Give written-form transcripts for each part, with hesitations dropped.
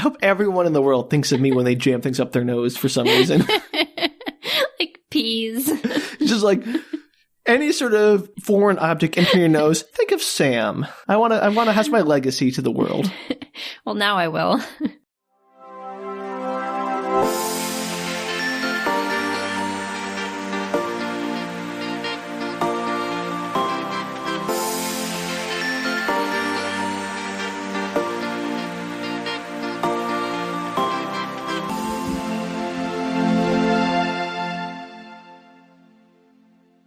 hope everyone in the world thinks of me when they jam things up their nose for some reason. Like peas. Just like any sort of foreign object entering your nose, think of Sam. I want to have my legacy to the world. Well, now I will.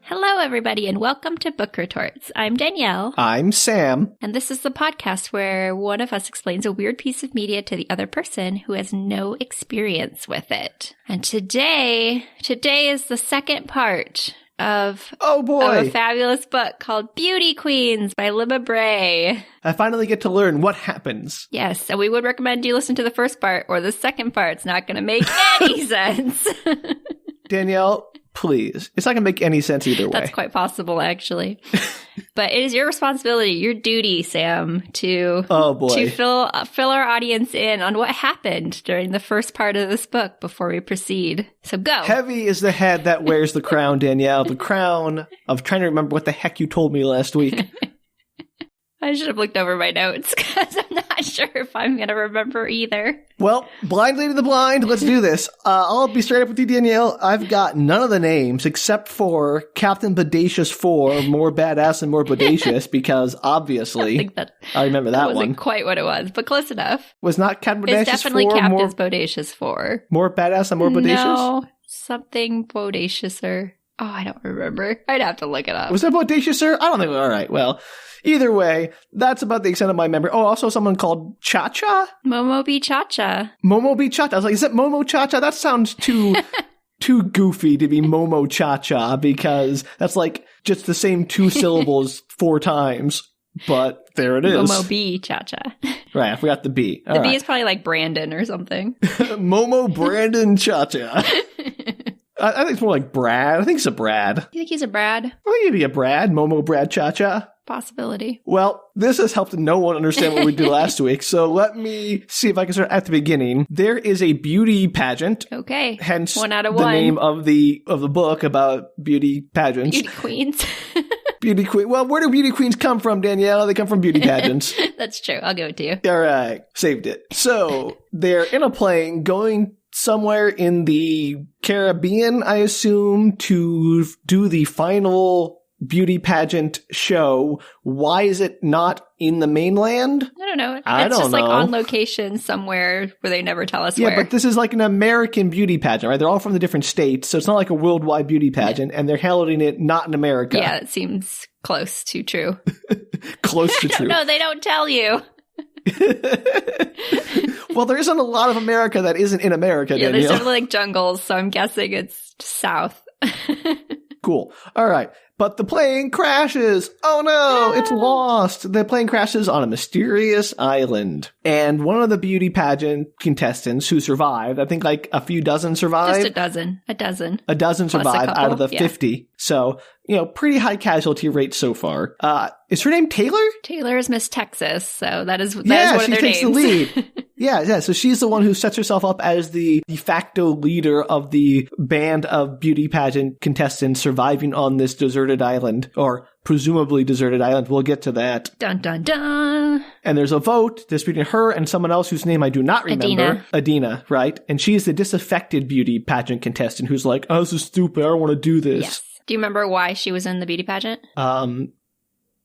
Hello, everybody, and welcome to Book Retorts. I'm Danielle. I'm Sam. And this is the podcast where one of us explains a weird piece of media to the other person who has no experience with it. And today is the second part of a fabulous book called Beauty Queens by Libbra Bray. I finally get to learn what happens. Yes, and we would recommend you listen to the first part or the second part. It's not going to make any sense. Danielle, please. It's not going to make any sense either way. That's quite possible, actually. But it is your responsibility, your duty, Sam, to fill our audience in on what happened during the first part of this book before we proceed. So go. Heavy is the head that wears the crown, Danielle. The crown of trying to remember what the heck you told me last week. I should have looked over my notes because I'm not sure if I'm going to remember either. Well, blind leading the blind, let's do this. I'll be straight up with you, Danielle. I've got none of the names except for Captains Bodacious 4, more badass and more bodacious, because obviously I remember that one. Wasn't quite what it was, but close enough. Was not Captains Bodacious 4? It's definitely Captains Bodacious 4. More badass and more bodacious? No, something bodaciouser. Oh, I don't remember. I'd have to look it up. Was it bodaciouser? I don't think. All right, well. Either way, that's about the extent of my memory. Oh, also someone called ChaCha? MoMo B ChaCha. MoMo B ChaCha. I was like, is it MoMo ChaCha? That sounds too goofy to be MoMo ChaCha, because that's like just the same two syllables 4 times. But there it is. MoMo B ChaCha. Right, I forgot the B. The B is probably like Brandon or something. MoMo Brandon ChaCha. I think it's more like Brad. I think it's a Brad. You think he's a Brad? I think he'd be a Brad. MoMo Brad ChaCha. Possibility. Well, this has helped no one understand what we did last week, so let me see if I can start at the beginning. There is a beauty pageant. Okay. Hence 1 out of the 1. name of the book about beauty pageants. Beauty queens. Beauty queen. Well, where do beauty queens come from, Danielle? They come from beauty pageants. That's true. I'll give it to you. All right. Saved it. So they're in a plane going somewhere in the Caribbean, I assume, to do the final beauty pageant show. Why is it not in the mainland? I don't know. I don't just know. Like on location somewhere where they never tell us where. Yeah, but this is like an American beauty pageant, right? They're all from the different states, so it's not like a worldwide beauty pageant, and they're holding it not in America. Yeah, it seems close to true. Close to true. No, they don't tell you. Well, there isn't a lot of America that isn't in America, Yeah, Danielle. there's definitely like jungles, so I'm guessing it's south. Cool. All right. But the plane crashes. Oh no, It's lost. The plane crashes on a mysterious island. And one of the beauty pageant contestants who survived, I think like a few dozen survived. Just a dozen. A dozen. A dozen survived out of the 50. Yeah. So, pretty high casualty rate so far. Is her name Taylor? Taylor is Miss Texas, so that is one of she their takes names. the lead. Yeah. So she's the one who sets herself up as the de facto leader of the band of beauty pageant contestants surviving on this deserted island, or presumably deserted island. We'll get to that. Dun, dun, dun. And there's a vote between her and someone else whose name I do not remember. Adina, right? And she's the disaffected beauty pageant contestant who's like, oh, this is stupid. I don't want to do this. Yes. Do you remember why she was in the beauty pageant?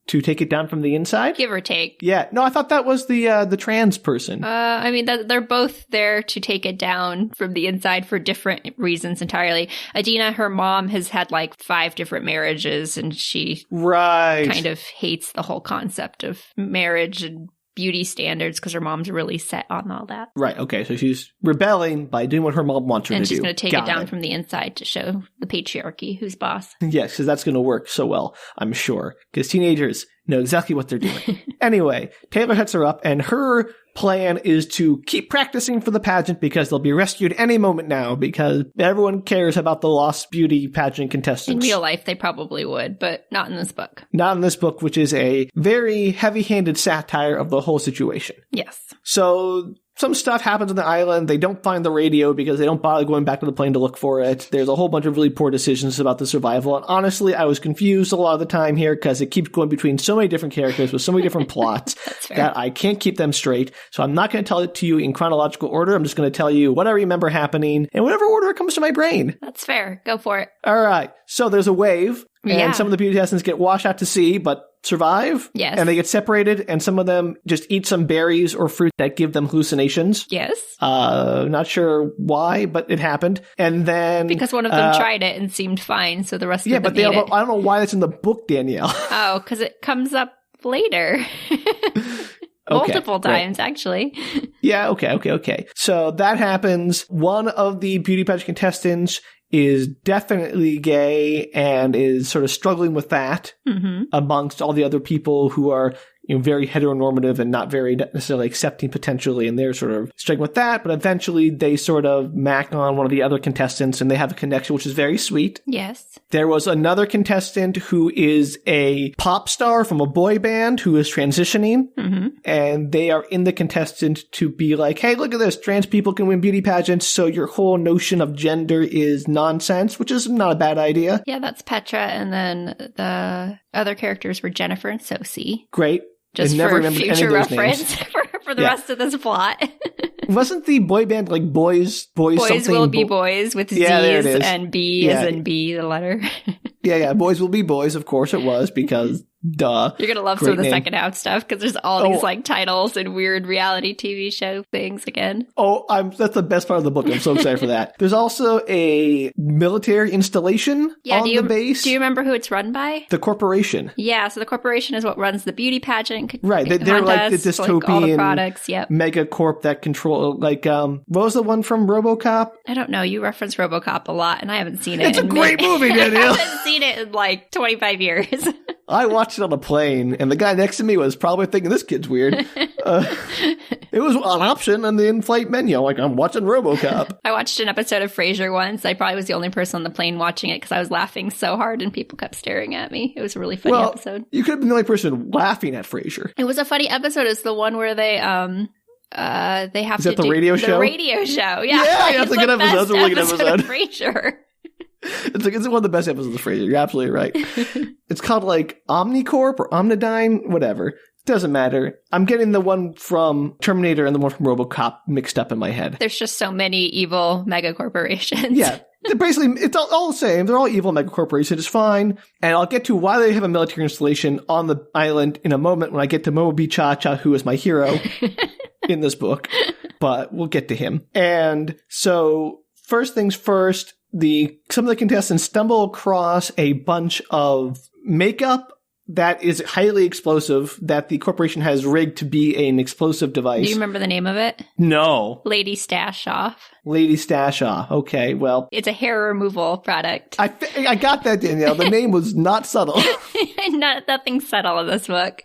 To take it down from the inside? Give or take. Yeah. No, I thought that was the trans person. I mean, they're both there to take it down from the inside for different reasons entirely. Adina, her mom, has had like 5 different marriages, and she kind of hates the whole concept of marriage and beauty standards because her mom's really set on all that. Right. Okay. So she's rebelling by doing what her mom wants her to do. And she's going to take it down from the inside to show the patriarchy who's boss. Yes, because that's going to work so well, I'm sure. Because teenagers know exactly what they're doing. Anyway, Taylor hits her up, and her plan is to keep practicing for the pageant because they'll be rescued any moment now, because everyone cares about the lost beauty pageant contestants. In real life, they probably would, but not in this book. Not in this book, which is a very heavy-handed satire of the whole situation. Yes. So some stuff happens on the island. They don't find the radio because they don't bother going back to the plane to look for it. There's a whole bunch of really poor decisions about the survival. And honestly, I was confused a lot of the time here because it keeps going between so many different characters with so many different plots that I can't keep them straight. So I'm not going to tell it to you in chronological order. I'm just going to tell you what I remember happening in whatever order it comes to my brain. That's fair. Go for it. All right. So there's a wave, and some of the beauty contestants get washed out to sea, but survive. Yes. And they get separated, and some of them just eat some berries or fruit that give them hallucinations. Yes. Not sure why, but it happened. And then... Because one of them tried it and seemed fine, so the rest of them ate it. I don't know why that's in the book, Danielle. Oh, because it comes up later. Multiple times, actually. Yeah, okay. So that happens. One of the beauty pageant contestants is definitely gay and is sort of struggling with that amongst all the other people who are very heteronormative and not very necessarily accepting potentially, and they're sort of struggling with that, but eventually they sort of mac on one of the other contestants and they have a connection, which is very sweet. Yes. There was another contestant who is a pop star from a boy band who is transitioning, and they are in the contestant to be like, hey, look at this, trans people can win beauty pageants, so your whole notion of gender is nonsense, which is not a bad idea. Yeah, that's Petra, and then the other characters were Jennifer and Sosie. Great. Just for future reference for the rest of this plot. Wasn't the boy band like boys something? Will be boys with Z's and B as in B, the letter. Yeah. Boys will be boys. Of course it was, because duh. You're going to love some of the second half stuff because there's all these like titles and weird reality TV show things again. Oh, that's the best part of the book. I'm so excited for that. There's also a military installation on the base. Do you remember who it's run by? The corporation. Yeah, so the corporation is what runs the beauty pageant. Right. They're like the dystopian like all the products, mega corp that control, like, what was the one from RoboCop? I don't know. You reference RoboCop a lot and I haven't seen it. It's a great movie, Danielle. I haven't seen it in like 25 years. I watched it on a plane, and the guy next to me was probably thinking, this kid's weird. It was an option on the in-flight menu. I'm like, I'm watching RoboCop. I watched an episode of Frasier once. I probably was the only person on the plane watching it because I was laughing so hard and people kept staring at me. It was a really funny episode. You could have been the only person laughing at Frasier. It was a funny episode. It's the one where they have Is that the radio show? The radio show, yeah. Yeah, that's a good episode. That's a really good episode. Of Frasier. It's one of the best episodes of Frasier. You're absolutely right. It's called like Omnicorp or Omnidyne, whatever. Doesn't matter. I'm getting the one from Terminator and the one from RoboCop mixed up in my head. There's just so many evil mega corporations. Yeah. Basically, it's all the same. They're all evil mega corporations. It's fine. And I'll get to why they have a military installation on the island in a moment when I get to MoMo B ChaCha, who is my hero in this book. But we'll get to him. And so, first things first, some of the contestants stumble across a bunch of makeup that is highly explosive that the corporation has rigged to be an explosive device. Do you remember the name of it? No. Lady Stash Off. Lady Stash Off. Okay, well. It's a hair removal product. I got that, Danielle. The name was not subtle. Nothing subtle in this book.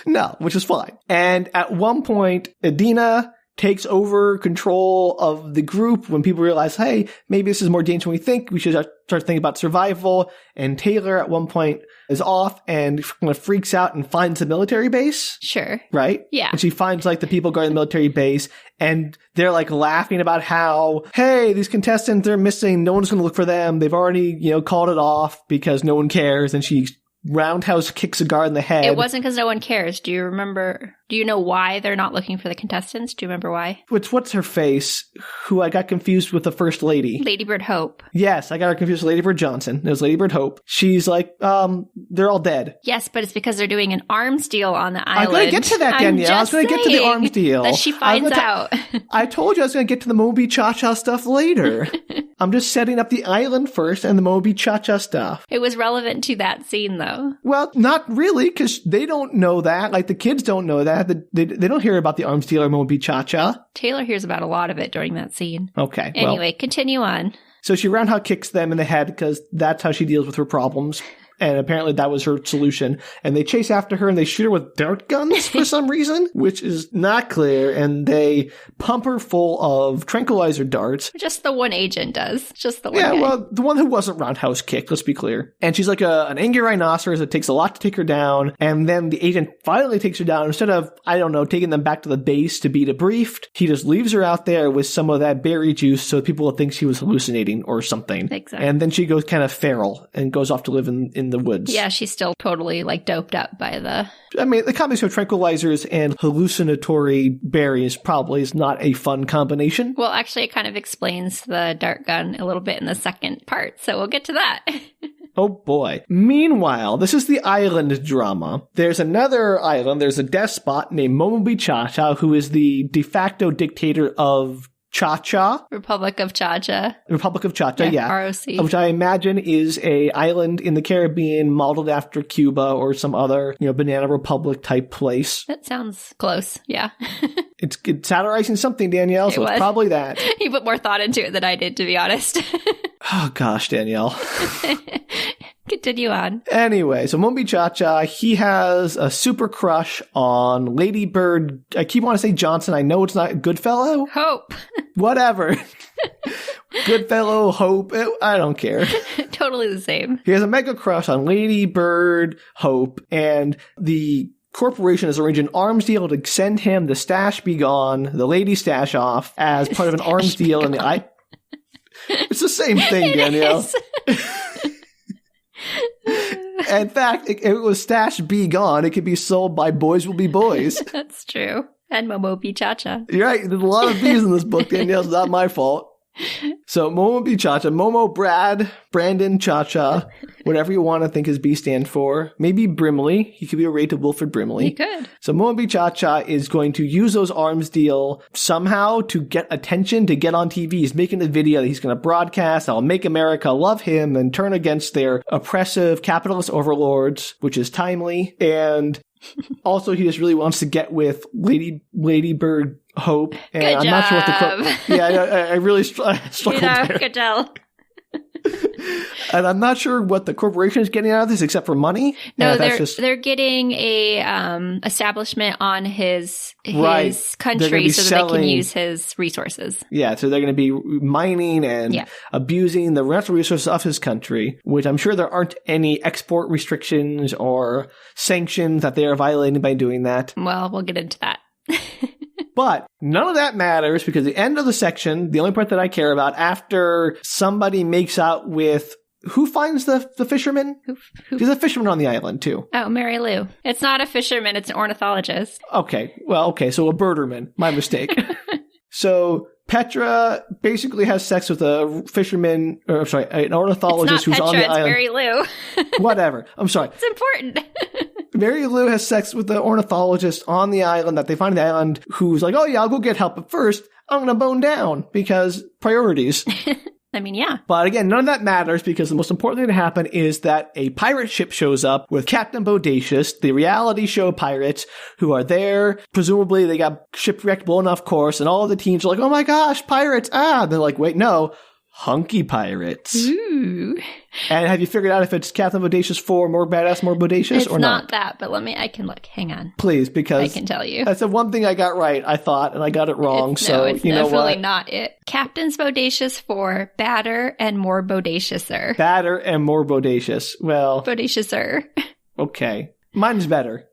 No, which is fine. And at one point, Adina takes over control of the group when people realize, hey, maybe this is more dangerous than we think. We should start thinking about survival. And Taylor at one point is off and kind of freaks out and finds the military base. Sure. Right? Yeah. And she finds like the people guarding the military base and they're like laughing about how, hey, these contestants, they're missing. No one's going to look for them. They've already, called it off because no one cares. And she roundhouse kicks a guard in the head. It wasn't because no one cares. Do you know why they're not looking for the contestants? Do you remember why? What's her face? Who I got confused with the first lady. Ladybird Hope. Yes, I got her confused with Ladybird Johnson. It was Ladybird Hope. She's like, they're all dead. Yes, but it's because they're doing an arms deal on the island. I'm going to get to that, Danielle. I was going to get to the arms deal. That she finds out. I told you I was going to get to the MoMo B ChaCha stuff later. I'm just setting up the island first and the MoMo B ChaCha stuff. It was relevant to that scene, though. Well, not really, because they don't know that. Like, the kids don't know that. They don't hear about the arms deal or MoMo B ChaCha. Taylor hears about a lot of it during that scene. Okay. Anyway, continue on. So she roundhouse kicks them in the head because that's how she deals with her problems. And apparently that was her solution. And they chase after her and they shoot her with dart guns for some reason, which is not clear. And they pump her full of tranquilizer darts. Just the one agent does. Just the one guy. Well, the one who wasn't roundhouse kicked, let's be clear. And she's like an angry rhinoceros. It takes a lot to take her down. And then the agent finally takes her down. Instead of, I don't know, taking them back to the base to be debriefed, he just leaves her out there with some of that berry juice so people will think she was hallucinating or something. Exactly. And then she goes kind of feral and goes off to live in the woods. Yeah, she's still totally like doped up by the combination of tranquilizers and hallucinatory berries probably is not a fun combination. Well, actually, it kind of explains the dart gun a little bit in the second part, so we'll get to that. Oh boy. Meanwhile, this is the island drama. There's another island. There's a despot named MoMo B, who is the de facto dictator of ChaCha. Republic of ChaCha. Republic of ChaCha, yeah. ROC. Which I imagine is a island in the Caribbean modeled after Cuba or some other, Banana Republic type place. That sounds close, yeah. It's satirizing something, Danielle, so it's probably that. You put more thought into it than I did, to be honest. Oh gosh, Danielle. Continue on. Anyway, so MoMo B, ChaCha, he has a super crush on Ladybird. I keep wanting to say Johnson. I know it's not Goodfellow. Hope. Whatever. Goodfellow, Hope. I don't care. Totally the same. He has a mega crush on Ladybird Hope, and the corporation has arranged an arms deal to send him the stash be gone, the lady stash off, as part of an arms deal in the It's the same thing, Danielle. In fact, it was stash be gone. It could be sold by Boys Will Be Boys. That's true. And MoMo B, ChaCha. You're right. There's a lot of B's in this book, Danielle. It's not my fault. So MoMo B, ChaCha, Momo Brandon ChaCha, whatever you want to think his B stand for. Maybe Brimley. He could be related to Wilfred Brimley. He could. So MoMo B, ChaCha is going to use those arms deal somehow to get attention, to get on TV. He's making a video that he's going to broadcast. I'll make America love him and turn against their oppressive capitalist overlords, which is timely. And also, he just really wants to get with Ladybird Hope. And good I'm job. not sure what the I really struggled there. Could tell. And I'm not sure what the corporation is getting out of this except for money. No, they're getting a establishment on his country so that they can use his resources. Yeah, so they're going to be mining and abusing the natural resources of his country, which I'm sure there aren't any export restrictions or sanctions that they are violating by doing that. Well, we'll get into that. But none of that matters because the end of the section, the only part that I care about, after somebody makes out with... Who finds the fisherman? Who? There's a fisherman on the island, too. Oh, Mary Lou. It's not a fisherman, it's an ornithologist. Okay, so a birderman. My mistake. So Petra basically has sex with a fisherman, an ornithologist who's Petra, on the island. It's Mary Lou. Whatever. I'm sorry. It's important. Mary Lou has sex with the ornithologist on the island that they find on the island, who's like, oh yeah, I'll go get help, but first I'm going to bone down because priorities. I mean, yeah. But again, none of that matters because the most important thing to happen is that a pirate ship shows up with Captains Bodacious, the reality show pirates who are there. Presumably they got shipwrecked, blown off course, and all of the teens are like, oh my gosh, pirates. They're like, wait, no. Hunky pirates. Ooh. And have you figured out if it's Captains Bodacious 4 more badass, more bodacious, or not? It's not that, but I can look. Hang on. Please, because I can tell you. That's the one thing I got right, I thought, and I got it wrong. It's you know what? definitely not it. Captains Bodacious 4, badder and more bodaciouser. Badder and more bodacious. Well. Bodaciouser. Okay. Mine's better.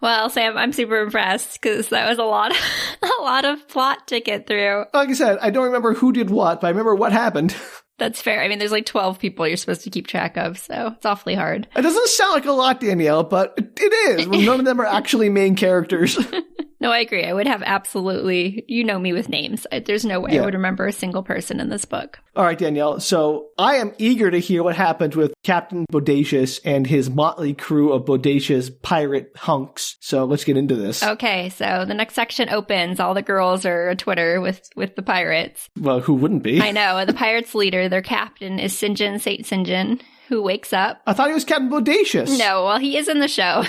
Well, Sam, I'm super impressed because that was a lot of plot to get through. Like I said, I don't remember who did what, but I remember what happened. That's fair. I mean, there's like 12 people you're supposed to keep track of, so it's awfully hard. It doesn't sound like a lot, Danielle, but it is. None of them are actually main characters. No, I agree. I would have absolutely, me with names. There's no way I would remember a single person in this book. All right, Danielle. So I am eager to hear what happened with Captain Bodacious and his motley crew of bodacious pirate hunks. So let's get into this. Okay, so the next section opens. All the girls are a Twitter with the pirates. Well, who wouldn't be? I know. The pirates' leader, their captain, is St. John, who wakes up. I thought he was Captain Bodacious. No, well, he is in the show.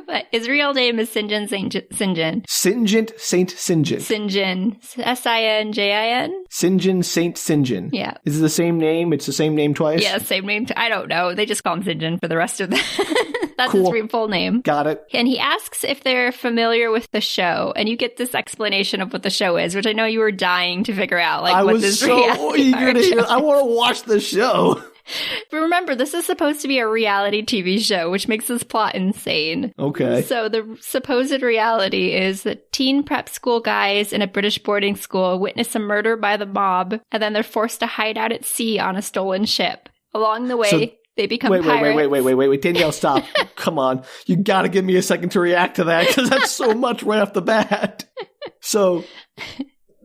But his real name is Sinjin Sinjin. Sinjin Saint Sinjin. Sinjin. Sinjin? Sinjin Saint Sinjin. Yeah. Is it the same name? It's the same name twice? Yeah, same name. I don't know. They just call him Sinjin for the rest of the... That's cool. his full name. Got it. And he asks if they're familiar with the show, and you get this explanation of what the show is, which I know you were dying to figure out. Like, I what was this so eager to hear. I want to watch the show. But remember, this is supposed to be a reality TV show, which makes this plot insane. Okay. So the supposed reality is that teen prep school guys in a British boarding school witness a murder by the mob, and then they're forced to hide out at sea on a stolen ship. Along the way, they become pirates. Wait. Danielle, stop. Come on. You gotta give me a second to react to that, because that's so much right off the bat. So,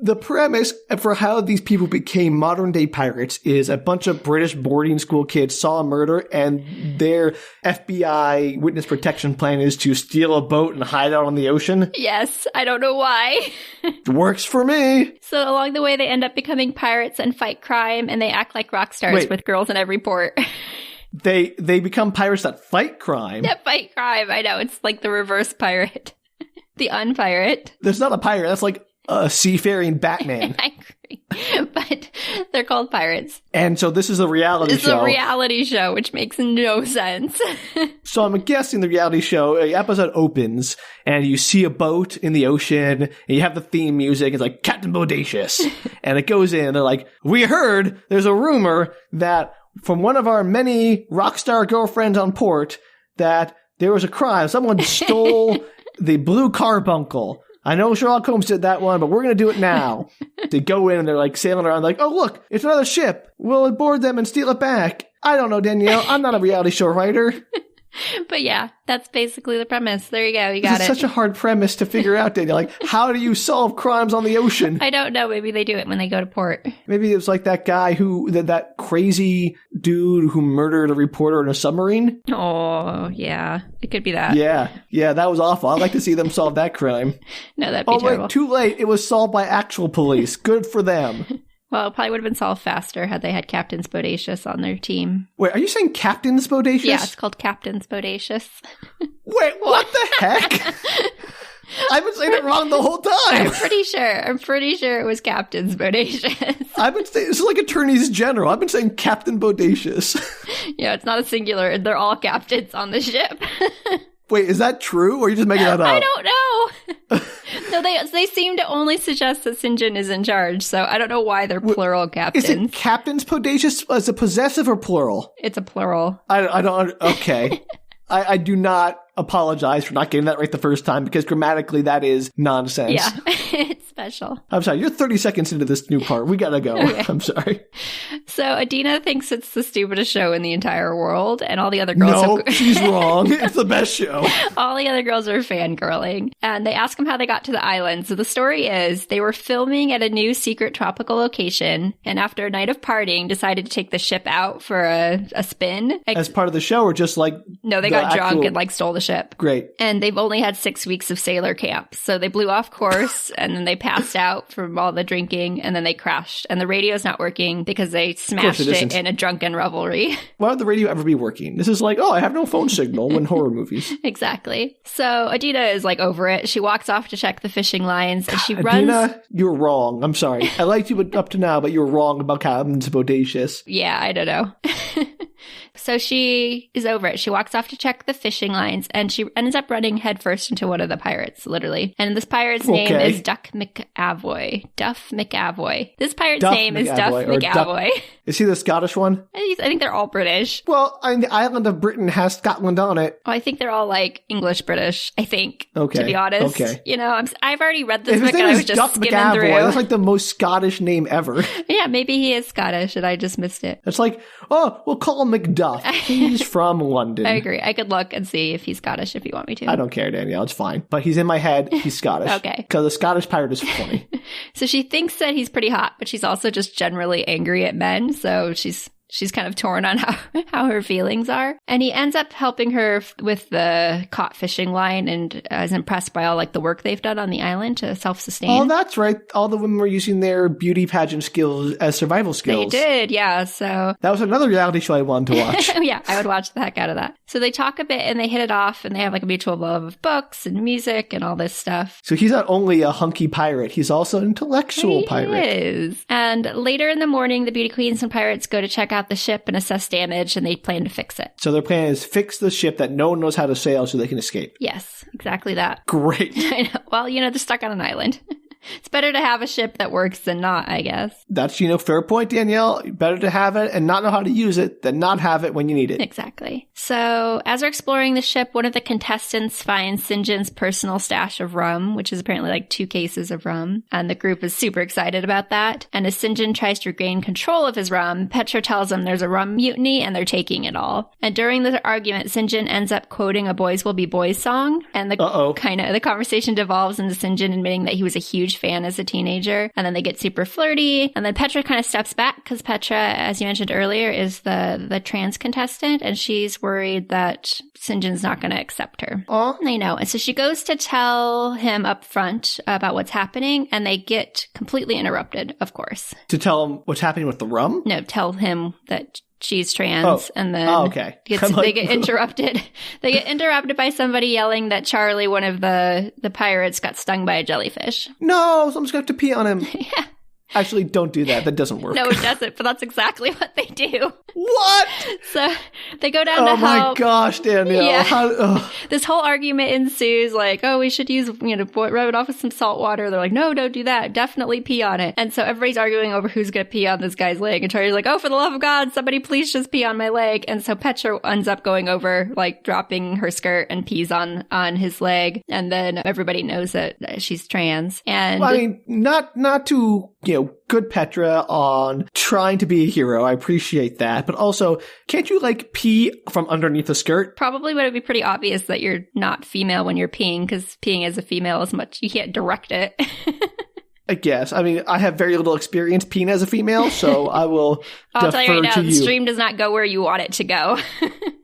the premise for how these people became modern-day pirates is a bunch of British boarding school kids saw a murder, and their FBI witness protection plan is to steal a boat and hide out on the ocean? Yes, I don't know why. Works for me. So along the way, they end up becoming pirates and fight crime, and they act like rock stars with girls in every port. They become pirates that fight crime? That fight crime, I know. It's like the reverse pirate. The unpirate. There's not a pirate. That's like a seafaring Batman. I agree. But they're called pirates. And so this is a reality show. It's a reality show, which makes no sense. So I'm guessing the reality show, the episode opens, and you see a boat in the ocean, and you have the theme music. It's like, Captain Bodacious. And it goes in, and they're like, we heard there's a rumor that from one of our many rock star girlfriends on port that there was a crime. Someone stole the blue carbuncle. I know Sherlock Holmes did that one, but we're going to do it now. They go in and they're like sailing around like, oh, look, it's another ship. We'll board them and steal it back. I don't know, Danielle. I'm not a reality show writer. But yeah, that's basically the premise. There you go. You got it. It's such a hard premise to figure out, Danielle. Like, how do you solve crimes on the ocean? I don't know. Maybe they do it when they go to port. Maybe it was like that guy that crazy dude who murdered a reporter in a submarine. Oh, yeah. It could be that. Yeah, that was awful. I'd like to see them solve that crime. No, that'd be terrible. Wait, too late. It was solved by actual police. Good for them. Well, it probably would have been solved faster had they had Captains Bodacious on their team. Wait, are you saying Captains Bodacious? Yeah, it's called Captains Bodacious. Wait, what the heck? I've been saying it wrong the whole time. I'm pretty sure it was Captains Bodacious. I've been saying, this is like attorneys general. I've been saying Captain Bodacious. Yeah, it's not a singular. They're all captains on the ship. Wait, is that true, or are you just making that up? I don't know. No, they seem to only suggest that Sinjin is in charge, so I don't know why they're plural captains. Is it Captains Bodacious? Is it possessive or plural? It's a plural. I don't. Okay. I do not apologize for not getting that right the first time, because grammatically that is nonsense. Yeah, it's special. I'm sorry, you're 30 seconds into this new part. We gotta go. Okay. I'm sorry. So Adina thinks it's the stupidest show in the entire world, and all the other girls... No, she's wrong. It's the best show. All the other girls are fangirling, and they ask them how they got to the island. So the story is, they were filming at a new secret tropical location, and after a night of partying, decided to take the ship out for a spin. As part of the show, or just like... No, they got drunk and like stole the ship. Great. And they've only had 6 weeks of sailor camp. So they blew off course, and then they passed out from all the drinking, and then they crashed. And the radio's not working because they smashed it in a drunken revelry. Why would the radio ever be working? This is like, I have no phone signal in horror movies. Exactly. So Adina is like over it. She walks off to check the fishing lines, and she runs... Adina, you're wrong. I'm sorry. I liked you up to now, but you're wrong about Captains Bodacious. Yeah, I don't know. So she is over it. She walks off to check the fishing lines, and she ends up running headfirst into one of the pirates, literally. And this pirate's name is Duff McAvoy. This pirate's name is Duff McAvoy. Is he the Scottish one? I think they're all British. Well, the island of Britain has Scotland on it. Oh, I think they're all like English-British, I think, to be honest. Okay. You know, I've already read this book, and I was just Duff skimming McAvoy, through. That's like the most Scottish name ever. Yeah, maybe he is Scottish, and I just missed it. It's like, we'll call him Macduff. He's from London. I agree. I could look and see if he's Scottish if you want me to. I don't care, Danielle. It's fine. But he's in my head. He's Scottish. Okay. Because the Scottish pirate is funny. So she thinks that he's pretty hot, but she's also just generally angry at men. So she's she's kind of torn on how her feelings are. And he ends up helping her with the caught fishing line and is impressed by all like the work they've done on the island to self-sustain. Oh, that's right. All the women were using their beauty pageant skills as survival skills. They did, yeah. So that was another reality show I wanted to watch. Yeah, I would watch the heck out of that. So they talk a bit and they hit it off and they have like a mutual love of books and music and all this stuff. So he's not only a hunky pirate, he's also an intellectual pirate. He is. And later in the morning, the beauty queens and pirates go to check out the ship and assess damage, and they plan to fix it. So their plan is fix the ship that no one knows how to sail so they can escape. Yes, exactly that. Great. I know. Well, they're stuck on an island. It's better to have a ship that works than not, I guess. That's, fair point, Danielle. Better to have it and not know how to use it than not have it when you need it. Exactly. So as they're exploring the ship, one of the contestants finds St. John's personal stash of rum, which is apparently like 2 cases of rum. And the group is super excited about that. And as St. John tries to regain control of his rum, Petra tells him there's a rum mutiny and they're taking it all. And during the argument, St. John ends up quoting a Boys Will Be Boys song. And the conversation devolves into St. John admitting that he was a huge fan as a teenager, and then they get super flirty, and then Petra kind of steps back because Petra, as you mentioned earlier, is the trans contestant, and she's worried that St. John's not going to accept her. Oh, I know. And so she goes to tell him up front about what's happening, and they get completely interrupted, of course. To tell him what's happening with the rum? No, tell him that she's trans, and then okay. They get interrupted. They get interrupted by somebody yelling that Charlie, one of the pirates, got stung by a jellyfish. No, someone's going to have to pee on him. Yeah. Actually, don't do that. That doesn't work. No, it doesn't, but that's exactly what they do. What? So they go down to help. Oh my gosh, Danielle. Yeah. This whole argument ensues like, we should use, rub it off with some salt water. They're like, no, don't do that. Definitely pee on it. And so everybody's arguing over who's going to pee on this guy's leg. And Charlie's like, oh, for the love of God, somebody please just pee on my leg. And so Petra ends up going over, like dropping her skirt and pees on his leg. And then everybody knows that she's trans. And well, I mean, not to, good Petra on trying to be a hero. I appreciate that. But also, can't you pee from underneath a skirt? Probably would it be pretty obvious that you're not female when you're peeing, because peeing as a female is you can't direct it. I guess. I mean, I have very little experience peeing as a female, so I will I'll tell you right now, the stream does not go where you want it to go.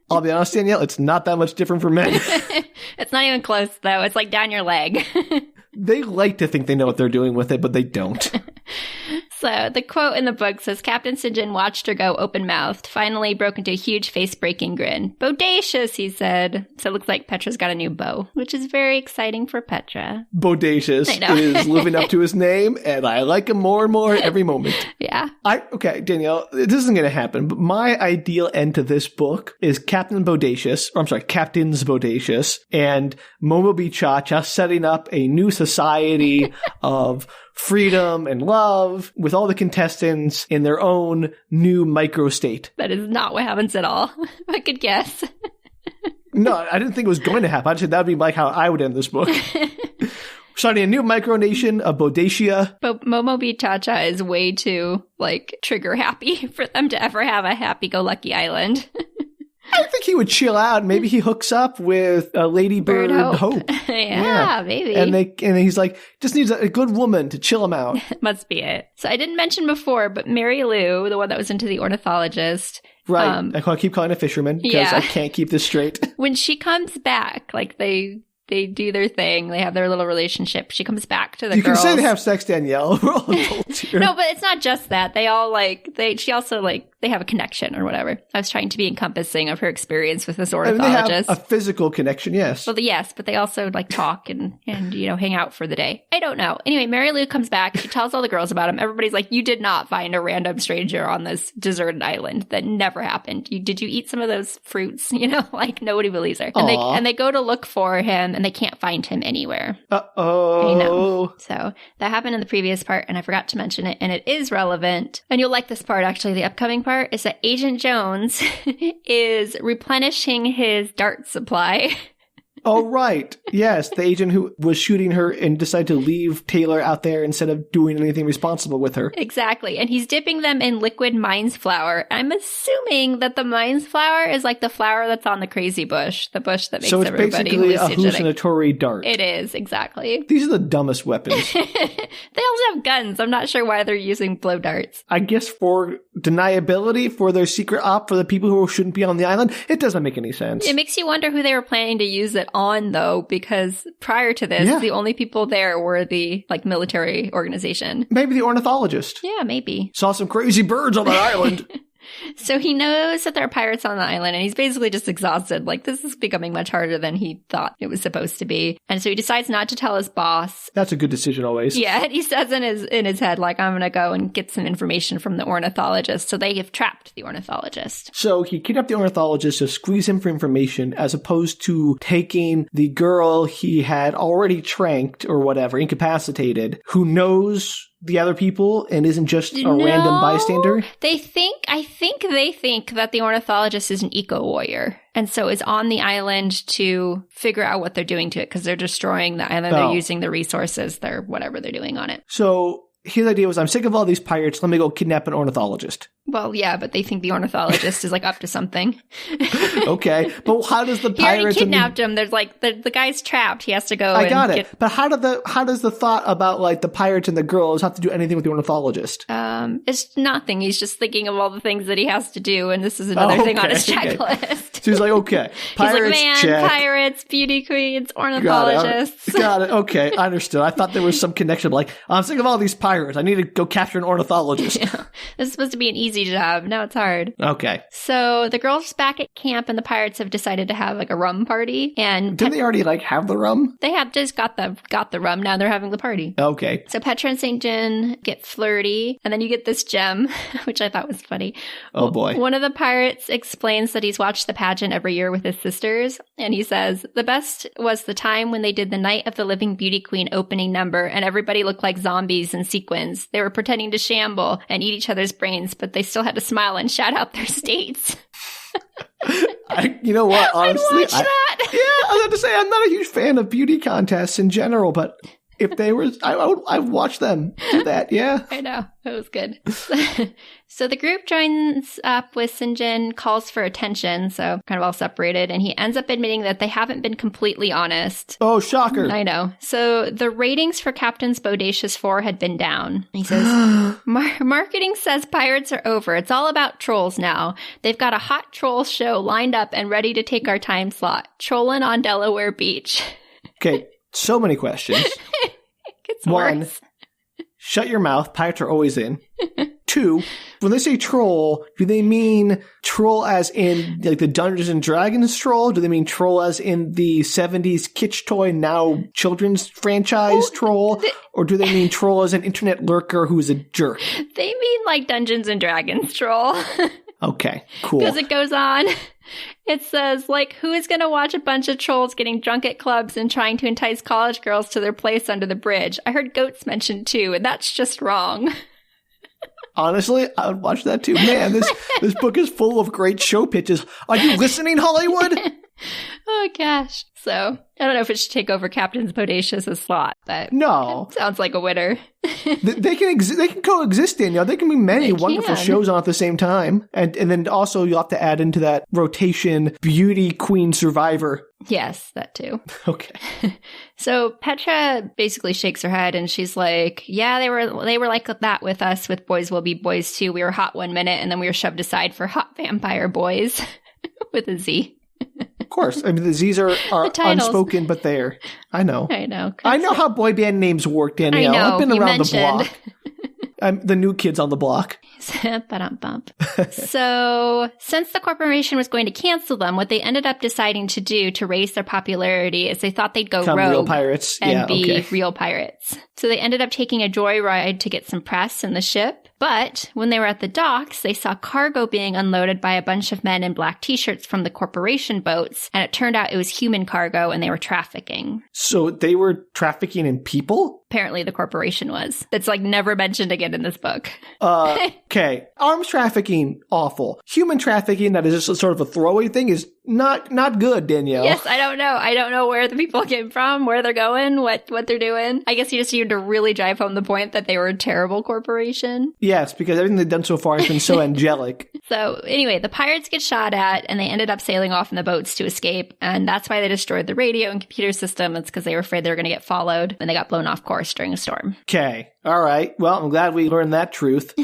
I'll be honest, Danielle, it's not that much different for men. It's not even close, though. It's like down your leg. They like to think they know what they're doing with it, but they don't. So the quote in the book says, Captain St. John watched her go open-mouthed, finally broke into a huge face-breaking grin. Bodacious, he said. So it looks like Petra's got a new beau, which is very exciting for Petra. Bodacious is living up to his name, and I like him more and more every moment. Yeah. Okay, Danielle, this isn't going to happen, but my ideal end to this book is Captains Bodacious, and MoMo B ChaCha setting up a new society of freedom and love with all the contestants in their own new microstate. That is not what happens at all. I could guess. No, I didn't think it was going to happen. I said that would be like how I would end this book. Starting a new micronation of Bodacia. But MoMo B ChaCha is way too, trigger happy for them to ever have a happy-go-lucky island. I think he would chill out. Maybe he hooks up with Ladybird Hope. Yeah, maybe. And he's like, just needs a good woman to chill him out. Must be it. So I didn't mention before, but Mary Lou, the one that was into the ornithologist. Right. I keep calling a fisherman because I can't keep this straight. When she comes back, they do their thing. They have their little relationship. She comes back to the girls. You can say they have sex, Danielle. We're all adults here. No, but it's not just that. They all she also they have a connection or whatever. I was trying to be encompassing of her experience with this ornithologist. They have a physical connection, yes. Well, yes, but they also talk and hang out for the day. I don't know. Anyway, Mary Lou comes back. She tells all the girls about him. Everybody's like, you did not find a random stranger on this deserted island. That never happened. Did you eat some of those fruits? Nobody believes her. And they go to look for him and they can't find him anywhere. Uh-oh. I know. So that happened in the previous part and I forgot to mention it, and it is relevant. And you'll like this part, actually. The upcoming part is that Agent Jones is replenishing his dart supply. Oh, right. Yes, the agent who was shooting her and decided to leave Taylor out there instead of doing anything responsible with her. Exactly. And he's dipping them in liquid mine's flour. I'm assuming that the mine's flour is like the flour that's on the crazy bush, the bush that makes everybody basically a hallucinatory dart. It is, exactly. These are the dumbest weapons. They also have guns. I'm not sure why they're using blow darts. I guess for deniability, for their secret op, for the people who shouldn't be on the island. It doesn't make any sense. It makes you wonder who they were planning to use it on, though, because prior to this, the only people there were the military organization. Maybe the ornithologist. Yeah, maybe. Saw some crazy birds on that island. So he knows that there are pirates on the island, and he's basically just exhausted. Like, this is becoming much harder than he thought it was supposed to be. And so he decides not to tell his boss. That's a good decision always. Yeah, and he says in his head, like, I'm going to go and get some information from the ornithologist. So they have trapped the ornithologist. So he kidnapped the ornithologist to squeeze him for information, as opposed to taking the girl he had already tranked or whatever, incapacitated, who knows the other people and isn't just a random bystander? I think they think that the ornithologist is an eco-warrior and so is on the island to figure out what they're doing to it because they're destroying the island. They're using the resources. They're whatever they're doing on it. So his idea was, I'm sick of all these pirates. Let me go kidnap an ornithologist. Well, yeah, but they think the ornithologist is like up to something. Okay, but how does the pirates? He already kidnapped him. There's like the guy's trapped. He has to go. I got it. But how does the thought about like the pirates and the girls have to do anything with the ornithologist? It's nothing. He's just thinking of all the things that he has to do, and this is another thing on his checklist. So he's like, okay, pirates, he's like, man, check. Pirates, beauty queens, ornithologists. Got it. Okay, I understood. I thought there was some connection. Like, I'm sick of all these pirates. I need to go capture an ornithologist. Yeah. This is supposed to be an easy job. Now it's hard. Okay. So the girls back at camp and the pirates have decided to have like a rum party. And didn't they already like have the rum? They have just got the rum. Now they're having the party. Okay. So Petra and St. John get flirty, and then you get this gem, which I thought was funny. Oh boy. One of the pirates explains that he's watched the pageant every year with his sisters, and he says, the best was the time when they did the Night of the Living Beauty Queen opening number, and everybody looked like zombies in sequins. They were pretending to shamble and eat each other's brains, but they still had to smile and shout out their states. You know what? Honestly, I'd watch that. I was about to say, I'm not a huge fan of beauty contests in general, but if they were, I would watch them do that. Yeah, I know, it was good. So the group joins up with St. John, calls for attention, so kind of all separated, and he ends up admitting that they haven't been completely honest. Oh, shocker. I know. So the ratings for Captains Bodacious 4 had been down. He says, marketing says pirates are over. It's all about trolls now. They've got a hot troll show lined up and ready to take our time slot. Trolling on Delaware Beach. Okay, so many questions. One, shut your mouth. Pirates are always in. 2, when they say troll, do they mean troll as in like the Dungeons and Dragons troll? Do they mean troll as in the 70s kitsch toy, now children's franchise troll? Or do they mean troll as an internet lurker who's a jerk? They mean like Dungeons and Dragons troll. Okay, cool. Because it goes on. It says, like, who is going to watch a bunch of trolls getting drunk at clubs and trying to entice college girls to their place under the bridge? I heard goats mentioned too, and that's just wrong. Honestly, I would watch that too. Man, this book is full of great show pitches. Are you listening, Hollywood? Oh, gosh. So, I don't know if it should take over Captains Bodacious' slot, but no, it sounds like a winner. They can coexist, Danielle. There can be many wonderful shows on at the same time. And then also you'll have to add into that rotation Beauty Queen Survivor. Yes, that too. Okay. So Petra basically shakes her head and she's like, yeah, they were like that with us with Boys Will Be Boys too. We were hot one minute and then we were shoved aside for Hot Vampire Boys with a Z. Of course. I mean, the Z's are unspoken, but they're. I know. I know how boy band names work, Danielle. I've been around the block. I'm the new kids on the block. So, since the corporation was going to cancel them, what they ended up deciding to do to raise their popularity is they thought they'd go rogue real pirates and be real pirates. So they ended up taking a joyride to get some press in the ship. But when they were at the docks, they saw cargo being unloaded by a bunch of men in black t-shirts from the corporation boats. And it turned out it was human cargo and they were trafficking. So they were trafficking in people? Apparently the corporation was. It's like never mentioned again in this book. Okay. Arms trafficking, awful. Human trafficking, that is just a sort of a throwaway thing, is Not good, Danielle. Yes, I don't know. I don't know where the people came from, where they're going, what they're doing. I guess you just need to really drive home the point that they were a terrible corporation. Yes, because everything they've done so far has been so angelic. So anyway, the pirates get shot at, and they ended up sailing off in the boats to escape, and that's why they destroyed the radio and computer system. It's because they were afraid they were going to get followed, and they got blown off course during a storm. Okay. All right. Well, I'm glad we learned that truth.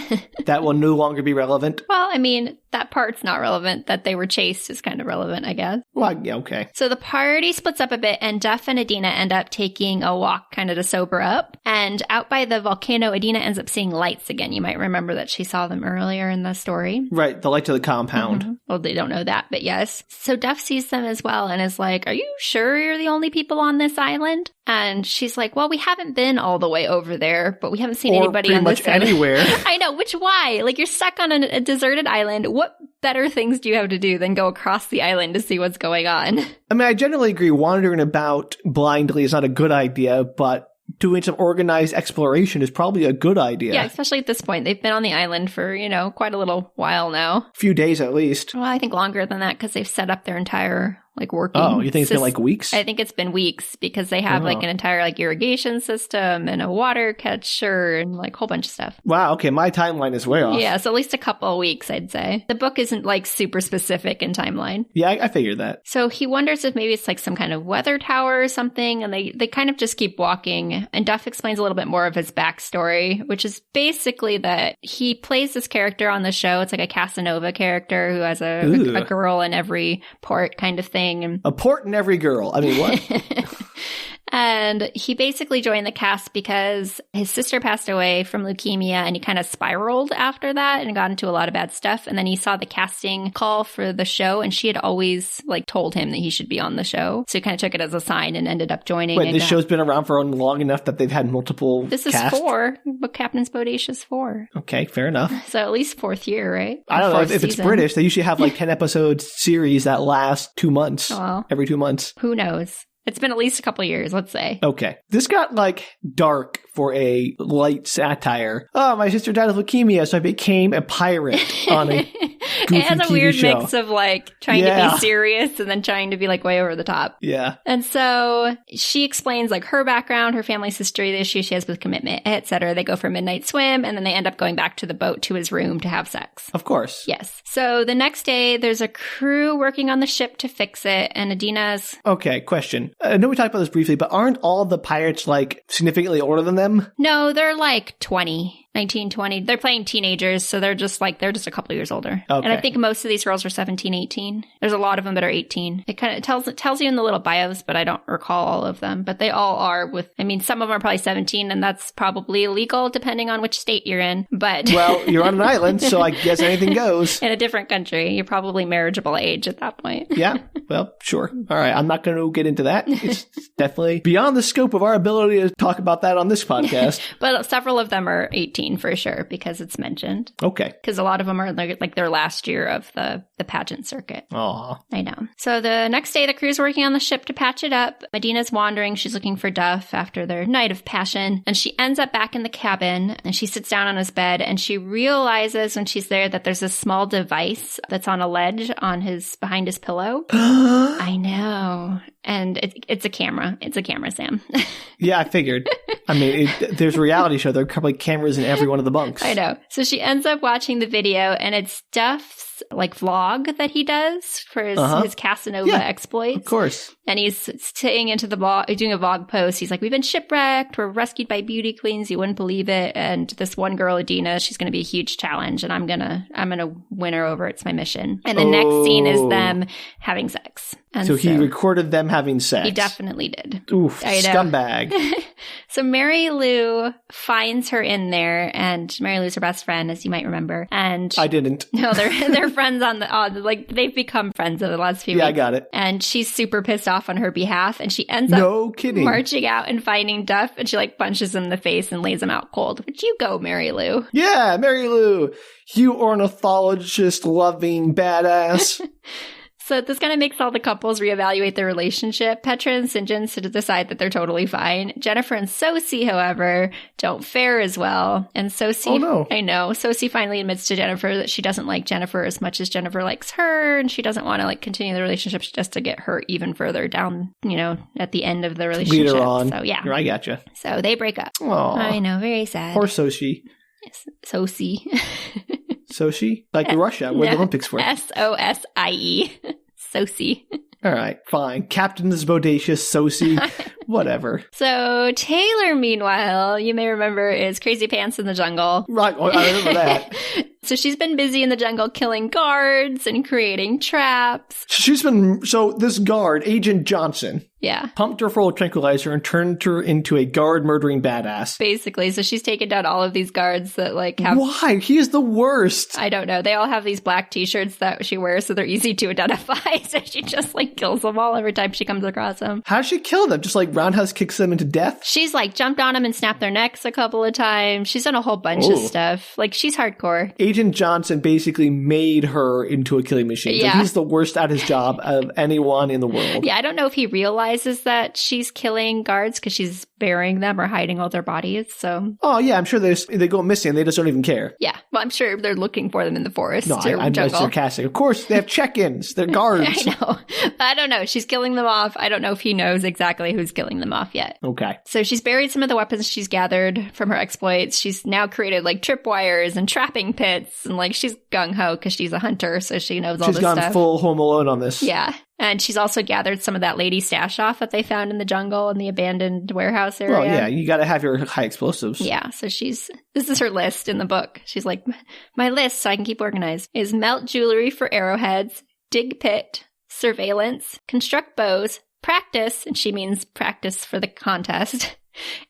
That will no longer be relevant. Well, I mean, that part's not relevant. That they were chased is kind of relevant, I guess. Well, yeah, okay. So the party splits up a bit, and Duff and Adina end up taking a walk kind of to sober up. And out by the volcano, Adina ends up seeing lights again. You might remember that she saw them earlier in the story. Right, the lights of the compound. Mm-hmm. Well, they don't know that, but yes. So Duff sees them as well and is like, are you sure you're the only people on this island? And she's like, well, we haven't been all the way over there, but we haven't seen anybody on this island. Anywhere. I know, why? Like, you're stuck on a deserted island. What better things do you have to do than go across the island to see what's going on? I mean, I generally agree wandering about blindly is not a good idea, but doing some organized exploration is probably a good idea. Yeah, especially at this point. They've been on the island for, quite a little while now. A few days at least. Well, I think longer than that because they've set up their entire working. Oh, you think it's been like weeks? I think it's been weeks because they have an entire irrigation system and a water catcher and a whole bunch of stuff. Wow, okay, my timeline is way off. Yeah, so at least a couple of weeks, I'd say. The book isn't super specific in timeline. Yeah, I figured that. So he wonders if maybe it's some kind of weather tower or something, and they kind of just keep walking. And Duff explains a little bit more of his backstory, which is basically that he plays this character on the show. It's like a Casanova character who has a girl in every port kind of thing. A port in every girl. I mean, what? And he basically joined the cast because his sister passed away from leukemia, and he kind of spiraled after that and got into a lot of bad stuff. And then he saw the casting call for the show, and she had always told him that he should be on the show. So he kind of took it as a sign and ended up joining. Wait, this show's been around for long enough that they've had multiple This is casts? 4, but Captains Bodacious 4. Okay, fair enough. So at least 4th year, right? I don't know. If it's British, they usually have 10 episode series that last 2 months. Well, every 2 months. Who knows? It's been at least a couple of years, let's say. Okay. This got dark for a light satire. Oh, my sister died of leukemia, so I became a pirate on a goofy It has a TV weird show. mix of trying to be serious and then trying to be way over the top. Yeah. And so she explains her background, her family's history, the issue she has with commitment, etc. They go for a midnight swim, and then they end up going back to the boat to his room to have sex. Of course. Yes. So the next day, there's a crew working on the ship to fix it, and Adina's... Okay, question. I know we talked about this briefly, but aren't all the pirates significantly older than them? No, they're 20. 19, 20. They're playing teenagers, so they're just they're just a couple years older. Okay. And I think most of these girls are 17, 18. There's a lot of them that are 18. It kind of tells you in the little bios, but I don't recall all of them. But they all are some of them are probably 17, and that's probably illegal depending on which state you're in. But well, you're on an island, so I guess anything goes. In a different country, you're probably marriageable age at that point. Yeah, well, sure. All right, I'm not going to get into that. It's definitely beyond the scope of our ability to talk about that on this podcast. But several of them are 18 for sure, because it's mentioned. Okay. Because a lot of them are their last year of the pageant circuit. Aw. I know. So the next day, the crew's working on the ship to patch it up. Medina's wandering. She's looking for Duff after their night of passion. And she ends up back in the cabin, and she sits down on his bed, and she realizes when she's there that there's a small device that's on a ledge behind his pillow. I know. And it's a camera. It's a camera, Sam. Yeah, I figured. I mean, there's a reality show. There are probably cameras in every one of the bunks. I know. So she ends up watching the video, and it's Duff's vlog that he does for his Casanova exploits. Of course. And he's saying into the vlog, doing a vlog post. He's like, we've been shipwrecked. We're rescued by beauty queens. You wouldn't believe it. And this one girl, Adina, she's going to be a huge challenge, and I'm going to win her over. It's my mission. And the next scene is them having sex. And so he recorded them having sex. He definitely did. Oof, scumbag. So Mary Lou finds her in there, and Mary Lou's her best friend, as you might remember. And I didn't. No, they're friends on they've become friends over the last few weeks. Yeah, I got it. And she's super pissed off on her behalf, and she ends up marching out and finding Duff, and she punches him in the face and lays him out cold. Would you go, Mary Lou? Yeah, Mary Lou, you ornithologist loving badass. So this kind of makes all the couples reevaluate their relationship. Petra and St. John decide that they're totally fine. Jennifer and Sosie, however, don't fare as well. And Sosie, I know, Sosie finally admits to Jennifer that she doesn't like Jennifer as much as Jennifer likes her, and she doesn't want to like continue the relationship just to get her even further down, at the end of the relationship. Lead her on. So yeah, I gotcha. So they break up. Aww. I know, very sad. Poor Sosie. Yes, Sosie. Sochi? Like Russia, where the Olympics were. Sosie. Sosie. All right, fine. Captains Bodacious, Sosie, whatever. So Taylor, meanwhile, you may remember, is Crazy Pants in the jungle. Right, I remember that. So she's been busy in the jungle killing guards and creating traps. So this guard, Agent Johnson, pumped her full of tranquilizer and turned her into a guard murdering badass. Basically, so she's taken down all of these guards that have... Why? He is the worst. I don't know. They all have these black t-shirts that she wears, so they're easy to identify. So she just kills them all every time she comes across them. How does she kill them? Just roundhouse kicks them into death? She's jumped on them and snapped their necks a couple of times. She's done a whole bunch of stuff. She's hardcore. Agent Johnson basically made her into a killing machine. Yeah. So he's the worst at his job of anyone in the world. Yeah, I don't know if he realizes that she's killing guards because she's burying them or hiding all their bodies, so... Oh, yeah, I'm sure they go missing and they just don't even care. Yeah, well, I'm sure they're looking for them in the forest. No, I'm just sarcastic. Of course, they have check-ins. They're guards. I know. But I don't know. She's killing them off. I don't know if he knows exactly who's killing them off yet. Okay. So she's buried some of the weapons she's gathered from her exploits. She's now created, tripwires and trapping pits, and, she's gung-ho because she's a hunter, so she knows all this stuff. She's gone full Home Alone on this. Yeah. And she's also gathered some of that lady stash off that they found in the jungle in the abandoned warehouse area. Well, yeah, you got to have your high explosives. Yeah, so this is her list in the book. She's like, my list, so I can keep organized, is melt jewelry for arrowheads, dig pit, surveillance, construct bows, practice, and she means practice for the contest.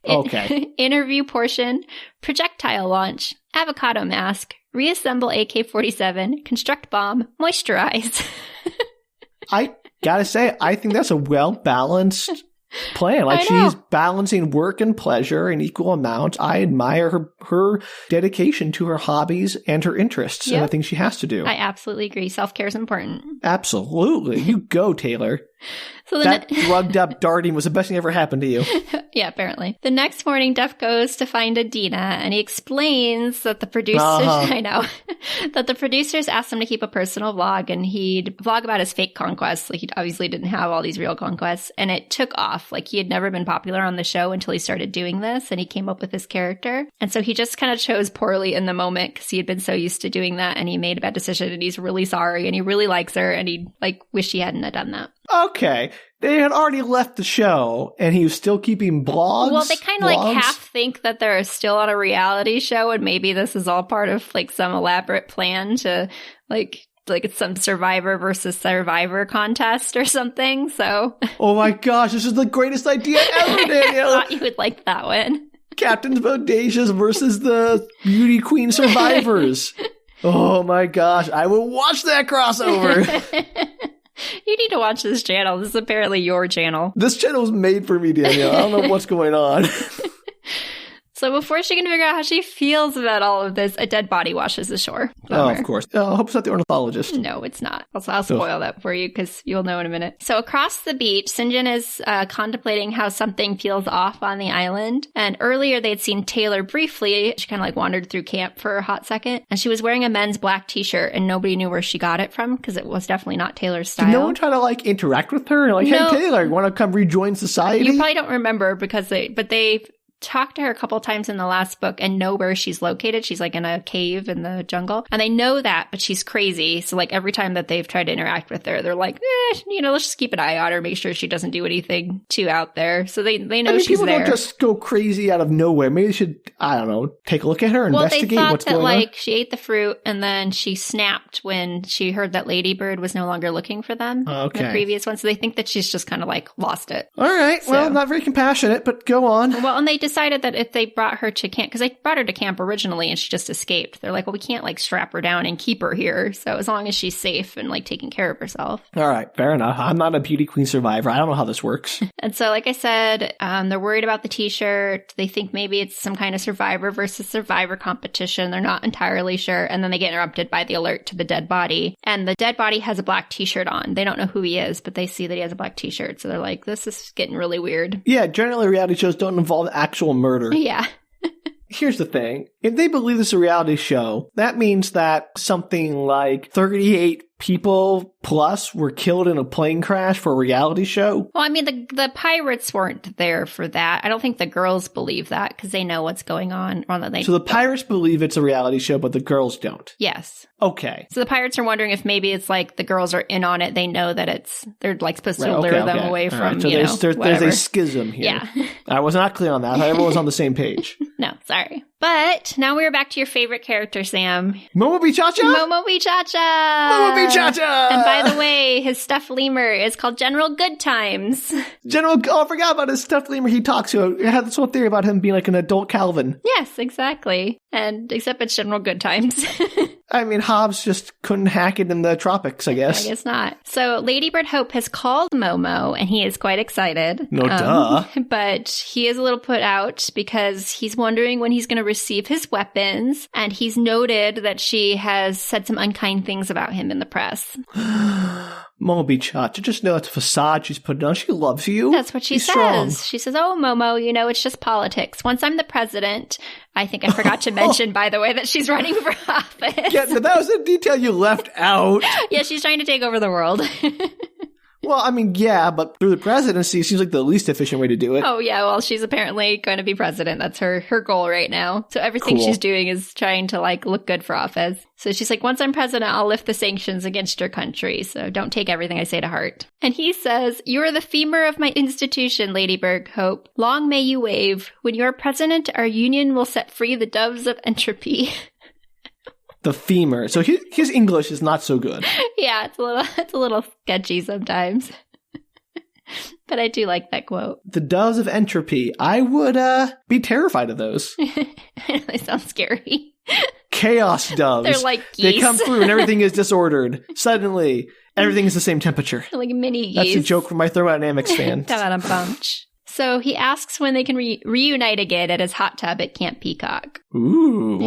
Okay. Interview portion, projectile launch, avocado mask, reassemble AK-47, construct bomb, moisturize. I gotta say, I think that's a well-balanced plan. She's balancing work and pleasure in equal amounts. I admire her dedication to her hobbies and her interests. Yep. And I think she has to do. I absolutely agree. Self-care is important. Absolutely. You go, Taylor. So that drugged up darting was the best thing ever happened to you. Yeah, apparently. The next morning, Duff goes to find Adina, and he explains that the producers, that the producers asked him to keep a personal vlog, and he'd vlog about his fake conquests. He obviously didn't have all these real conquests, and it took off. He had never been popular on the show until he started doing this, and he came up with this character. And so he just kind of chose poorly in the moment because he had been so used to doing that, and he made a bad decision, and he's really sorry, and he really likes her, and he wish he hadn't have done that. Okay. They had already left the show, and he was still keeping blogs? Well, they kind of half think that they're still on a reality show, and maybe this is all part of some elaborate plan to it's some Survivor versus Survivor contest or something, so... Oh my gosh, this is the greatest idea ever, Danielle! I thought you would like that one. Captains Bodacious versus the Beauty Queen Survivors. Oh my gosh, I will watch that crossover! You need to watch this channel. This is apparently your channel. This channel was made for me, Danielle. I don't know what's going on. So before she can figure out how she feels about all of this, a dead body washes ashore. Oh, of course. I hope it's not the ornithologist. No, it's not. I'll spoil that for you because you'll know in a minute. So across the beach, Sinjin is contemplating how something feels off on the island. And earlier they'd seen Taylor briefly. She kind of wandered through camp for a hot second. And she was wearing a men's black t-shirt and nobody knew where she got it from because it was definitely not Taylor's style. Did no one try to interact with her? Hey, Taylor, you want to come rejoin society? You probably don't remember because they talked to her a couple times in the last book and know where she's located. She's in a cave in the jungle. And they know that, but she's crazy. So every time that they've tried to interact with her, they're let's just keep an eye on her, make sure she doesn't do anything too out there. So they know she's people there. Don't just go crazy out of nowhere. Maybe they should, I don't know, take a look at her, investigate what's going on. Well, they thought that she ate the fruit and then she snapped when she heard that Ladybird was no longer looking for them. Okay. The previous one. So they think that she's just kind of lost it. All right. Well, not very compassionate, but go on. Well, and they decided that if they brought her to camp, because they brought her to camp originally and she just escaped. They're like, well, we can't like strap her down and keep her here. So as long as she's safe and like taking care of herself. All right, fair enough. I'm not a beauty queen survivor. I don't know how this works. And so, like I said, they're worried about the t-shirt. They think maybe it's some kind of survivor versus survivor competition. They're not entirely sure. And then they get interrupted by the alert to the dead body. And the dead body has a black t-shirt on. They don't know who he is, but they see that he has a black t-shirt. So they're like, this is getting really weird. Yeah, generally reality shows don't involve actual murder. Yeah. Here's the thing. If they believe this is a reality show, that means that something like 38 people plus were killed in a plane crash for a reality show. Well, I mean, the pirates weren't there for that. I don't think the girls believe that because they know what's going on. So the pirates believe it's a reality show, but the girls don't? Yes. Okay. So the pirates are wondering if maybe it's like the girls are in on it. They know that they're like supposed to lure them away from, right. So there's a schism here. Yeah. I was not clear on that. Everyone was on the same page. No, sorry. But now we're back to your favorite character, Sam. MoMo B ChaCha? MoMo B ChaCha! MoMo B ChaCha! And by the way, his stuffed lemur is called General Good Times. I forgot about his stuffed lemur he talks to. I had this whole theory about him being like an adult Calvin. Yes, exactly. And except it's General Good Times. I mean, Hobbs just couldn't hack it in the tropics, I guess. I guess not. So Ladybird Hope has called Momo, and he is quite excited. No, duh. But he is a little put out because he's wondering when he's going to receive his weapons, and he's noted that she has said some unkind things about him in the press. MoMo B ChaCha, just know it's a facade she's putting on. She loves you. That's what she says. Strong. She says, oh, Momo, it's just politics. Once I'm the president, I think I forgot to mention, by the way, that she's running for office. Yeah, that was a detail you left out. Yeah, she's trying to take over the world. Well, I mean, yeah, but through the presidency seems like the least efficient way to do it. Oh, yeah, well, she's apparently going to be president. That's her goal right now. So everything she's doing is trying to, look good for office. So she's like, once I'm president, I'll lift the sanctions against your country. So don't take everything I say to heart. And he says, you are the femur of my institution, Ladybird Hope. Long may you wave. When you are president, our union will set free the doves of entropy. The femur. So his English is not so good. Yeah, it's a little sketchy sometimes. But I do like that quote. The doves of entropy. I would be terrified of those. They sound scary. Chaos doves. They're like geese. They come through and everything is disordered. Suddenly, everything is the same temperature. Like mini geese. That's a joke from my thermodynamics fan. Come on a bunch. So he asks when they can reunite again at his hot tub at Camp Peacock. Ooh.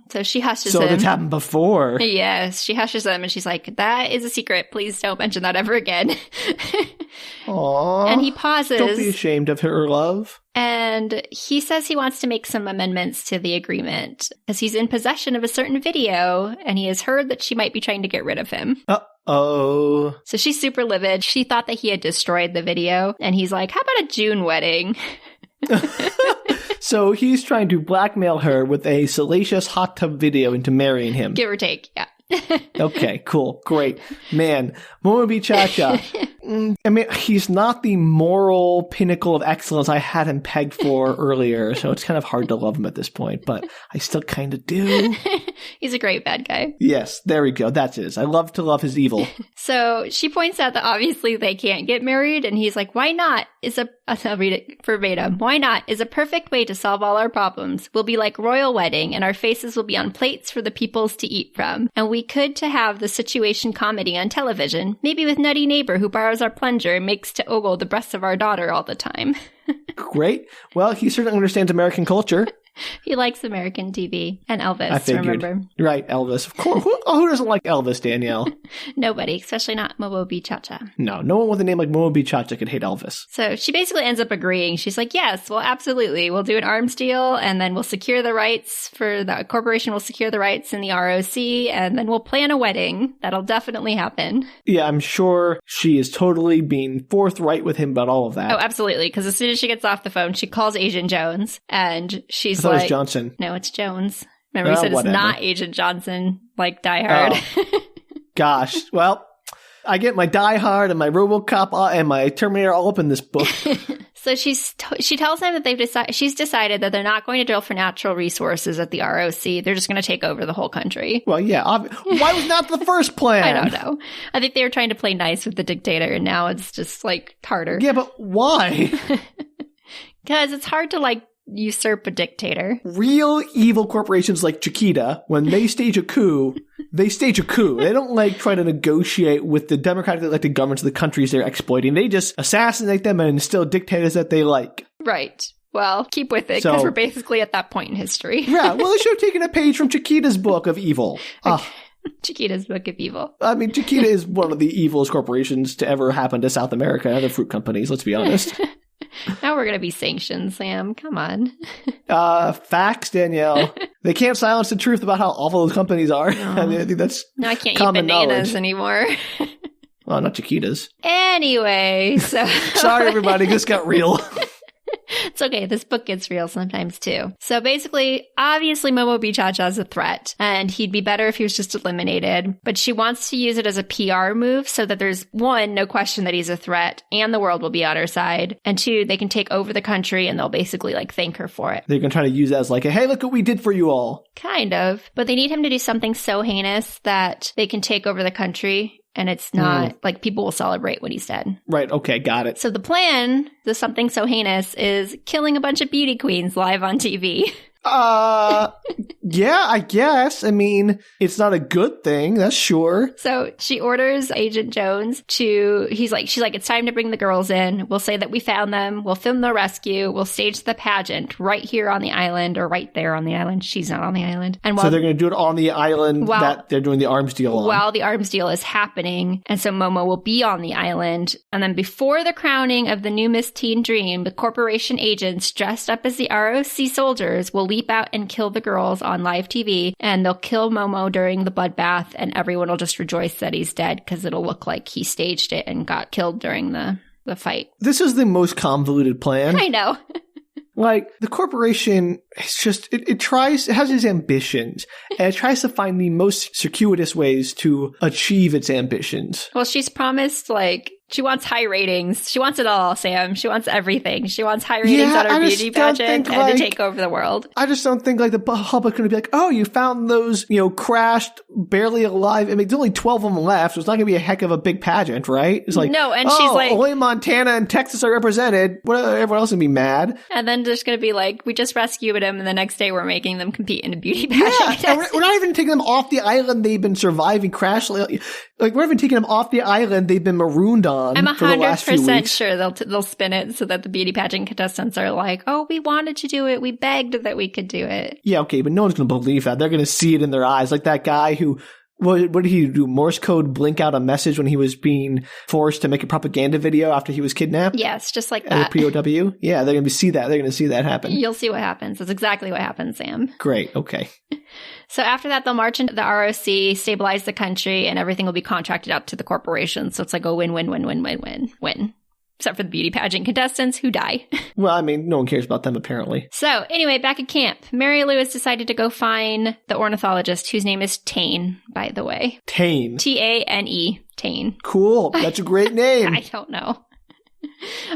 So she hushes him. So it's happened before. Yes, she hushes him and she's like, that is a secret. Please don't mention that ever again. Aww. And he pauses. Don't be ashamed of her love. And he says he wants to make some amendments to the agreement because he's in possession of a certain video and he has heard that she might be trying to get rid of him. Oh. So she's super livid. She thought that he had destroyed the video. And he's like, how about a June wedding? So he's trying to blackmail her with a salacious hot tub video into marrying him. Give or take, yeah. Okay, cool. Great. Man, MoMo B ChaCha. I mean, he's not the moral pinnacle of excellence I had him pegged for earlier, so it's kind of hard to love him at this point, but I still kind of do. He's a great bad guy. Yes, there we go. That's it. I love to love his evil. So she points out that obviously they can't get married, and he's like, why not? I'll read it verbatim. Why not is a perfect way to solve all our problems. We'll be like royal wedding, and our faces will be on plates for the peoples to eat from. And we could to have the situation comedy on television, maybe with nutty neighbor who borrows our plunger and makes to ogle the breasts of our daughter all the time. Great. Well, he certainly understands American culture. He likes American TV and Elvis, I figured. Remember? Right, Elvis. Of course. Who doesn't like Elvis, Danielle? Nobody, especially not MoMo B ChaCha. No one with a name like MoMo B ChaCha could hate Elvis. So she basically ends up agreeing. She's like, yes, well, absolutely. We'll do an arms deal, and then we'll secure the rights for the corporation will secure the rights in the ROC, and then we'll plan a wedding. That'll definitely happen. Yeah, I'm sure she is totally being forthright with him about all of that. Oh, absolutely. Because as soon as she gets off the phone, she calls Agent Jones, and she's I thought it was Johnson. No, it's Jones. Remember, he said whatever. It's not Agent Johnson, like Die Hard. Oh. Gosh. Well, I get my Die Hard and my RoboCop and my Terminator all up in this book. So she tells him that she's decided that they're not going to drill for natural resources at the ROC. They're just going to take over the whole country. Well, yeah. Why was not the first plan? I don't know. I think they were trying to play nice with the dictator, and now it's just, harder. Yeah, but why? Because it's hard to, usurp a dictator. Real evil corporations like ChaCha, when they stage a coup, they stage a coup. They don't try to negotiate with the democratically elected governments of the countries they're exploiting. They just assassinate them and instill dictators that they like. Right. Well, keep with it, because we're basically at that point in history. Yeah, well, they should have taken a page from ChaCha's book of evil. ChaCha's book of evil. I mean, ChaCha is one of the evilest corporations to ever happen to South America and other fruit companies, let's be honest. Now we're going to be sanctioned, Sam. Come on. Facts, Danielle. They can't silence the truth about how awful those companies are. No. I mean, I think that's no, I can't common eat bananas knowledge. Anymore. Well, not ChaCha's. Anyway, so... Sorry, everybody. This got real. It's okay. This book gets real sometimes, too. So basically, obviously, MoMo B ChaCha is a threat, and he'd be better if he was just eliminated. But she wants to use it as a PR move so that there's, one, no question that he's a threat, and the world will be on her side. And two, they can take over the country, and they'll basically, thank her for it. They're going to try to use it as hey, look what we did for you all. Kind of. But they need him to do something so heinous that they can take over the country. And it's not, people will celebrate when he's dead. Right, okay, got it. So the plan, the something so heinous, is killing a bunch of beauty queens live on TV. Yeah, I guess. I mean, it's not a good thing, that's sure. So she orders Agent Jones she's like, it's time to bring the girls in. We'll say that we found them. We'll film the rescue. We'll stage the pageant right here on the island or right there on the island. She's not on the island. And so they're going to do it on the island that they're doing the arms deal on. While the arms deal is happening. And so Momo will be on the island. And then before the crowning of the new Miss Teen Dream, the corporation agents dressed up as the ROC soldiers will leap out and kill the girls on live TV, and they'll kill Momo during the bloodbath, and everyone will just rejoice that he's dead because it'll look like he staged it and got killed during the fight. This is the most convoluted plan. I know. The corporation, it's just, it has its ambitions, and it tries to find the most circuitous ways to achieve its ambitions. Well, she's promised, she wants high ratings. She wants it all, Sam. She wants everything. She wants high ratings on her beauty pageant and to take over the world. I just don't think the public going to be oh, you found those, crashed, barely alive. I mean, there's only 12 of them left, so it's not going to be a heck of a big pageant, right? It's no, and she's only Montana and Texas are represented. Everyone else going to be mad. And then there's going to be we just rescued them, and the next day we're making them compete in a beauty pageant. Yeah, we're not even taking them off the island they've been surviving, crash. We're not even taking them off the island they've been marooned on. I'm 100% sure they'll spin it so that the beauty pageant contestants are oh, we wanted to do it. We begged that we could do it. Yeah, okay, but no one's going to believe that. They're going to see it in their eyes. Like that guy who, what did he do? Morse code blink out a message when he was being forced to make a propaganda video after he was kidnapped? Yes, just like that. As a POW? Yeah, they're going to see that. They're going to see that happen. You'll see what happens. That's exactly what happens, Sam. Great, okay. So after that, they'll march into the ROC, stabilize the country, and everything will be contracted out to the corporation. So it's a win-win-win-win-win-win. Except for the beauty pageant contestants who die. Well, I mean, no one cares about them, apparently. So anyway, back at camp, Mary Lou has decided to go find the ornithologist, whose name is Tane, by the way. Tane. Tane. Tane. Cool. That's a great name. I don't know.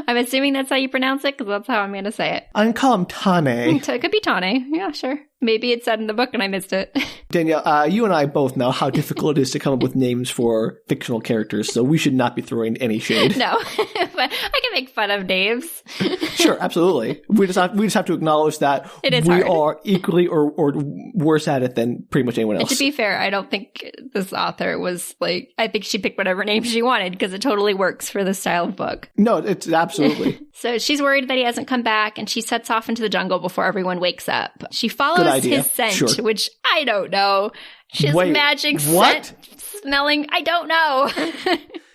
I'm assuming that's how you pronounce it, because that's how I'm going to say it. I can call him Tane. It could be Tane. Yeah, sure. Maybe it's said in the book and I missed it. Danielle, you and I both know how difficult it is to come up with names for fictional characters, so we should not be throwing any shade. No, but I can make fun of names. Sure, absolutely. We just have to acknowledge that we are equally or worse at it than pretty much anyone else. And to be fair, I don't think this author was I think she picked whatever name she wanted because it totally works for this style of book. No, it's absolutely. So she's worried that he hasn't come back, and she sets off into the jungle before everyone wakes up. She follows his scent, which I don't know. She's magic scent smelling. I don't know.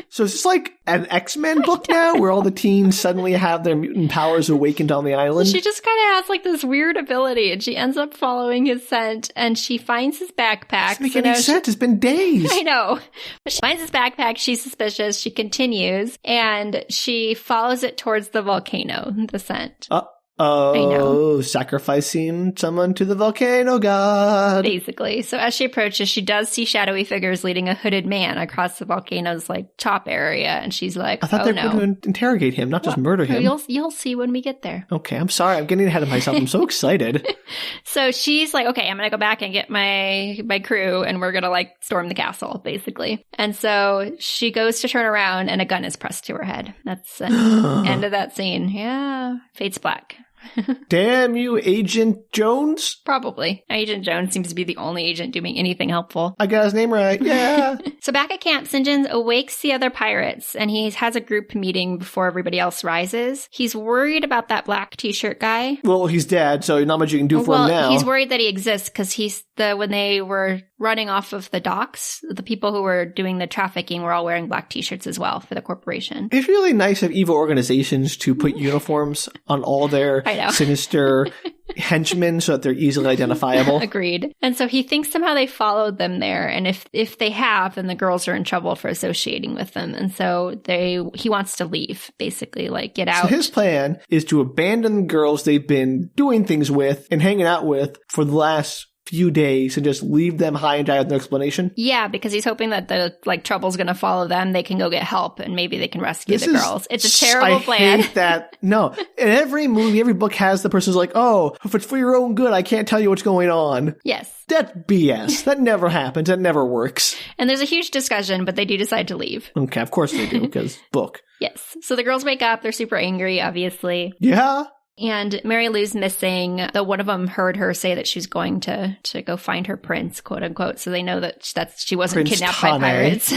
So is this like an X-Men book now where all the teens suddenly have their mutant powers awakened on the island? She just kind of has this weird ability, and she ends up following his scent, and she finds his backpack. Doesn't make any sense. It's been days. I know. But she finds his backpack. She's suspicious. She continues, and she follows it towards the volcano, the scent. Oh, sacrificing someone to the volcano god. Basically. So as she approaches, she does see shadowy figures leading a hooded man across the volcano's top area. And she's like, I thought they were going to interrogate him, not just murder him. You'll see when we get there. Okay, I'm sorry. I'm getting ahead of myself. I'm so excited. So she's like, okay, I'm going to go back and get my crew, and we're going to storm the castle, basically. And so she goes to turn around, and a gun is pressed to her head. That's the end of that scene. Yeah. Fate's black. Damn you, Agent Jones? Probably. Agent Jones seems to be the only agent doing anything helpful. I got his name right. Yeah. So back at camp, St. John awakes the other pirates, and he has a group meeting before everybody else rises. He's worried about that black t-shirt guy. Well, he's dead, so not much you can do for him now. He's worried that he exists because when they were running off of the docks, the people who were doing the trafficking were all wearing black t-shirts as well for the corporation. It's really nice of evil organizations to put uniforms on all their sinister henchmen so that they're easily identifiable. Agreed. And so he thinks somehow they followed them there, and if they have, then the girls are in trouble for associating with them. And so he wants to leave, basically, like get out. So his plan is to abandon the girls they've been doing things with and hanging out with for the last few days and just leave them high and dry with no explanation. Yeah, because he's hoping that the trouble's going to follow them. They can go get help and maybe they can rescue the girls. It's a terrible plan. I hate that. No. In every movie, every book has the person's like, oh, if it's for your own good, I can't tell you what's going on. Yes. That's BS. That never happens. That never works. And there's a huge discussion, but they do decide to leave. Okay, of course they do, because book. Yes. So the girls wake up. They're super angry, obviously. Yeah. And Mary Lou's missing, though one of them heard her say that she's going to go find her prince, quote unquote, so they know that she wasn't Prince kidnapped Tane. by pirates.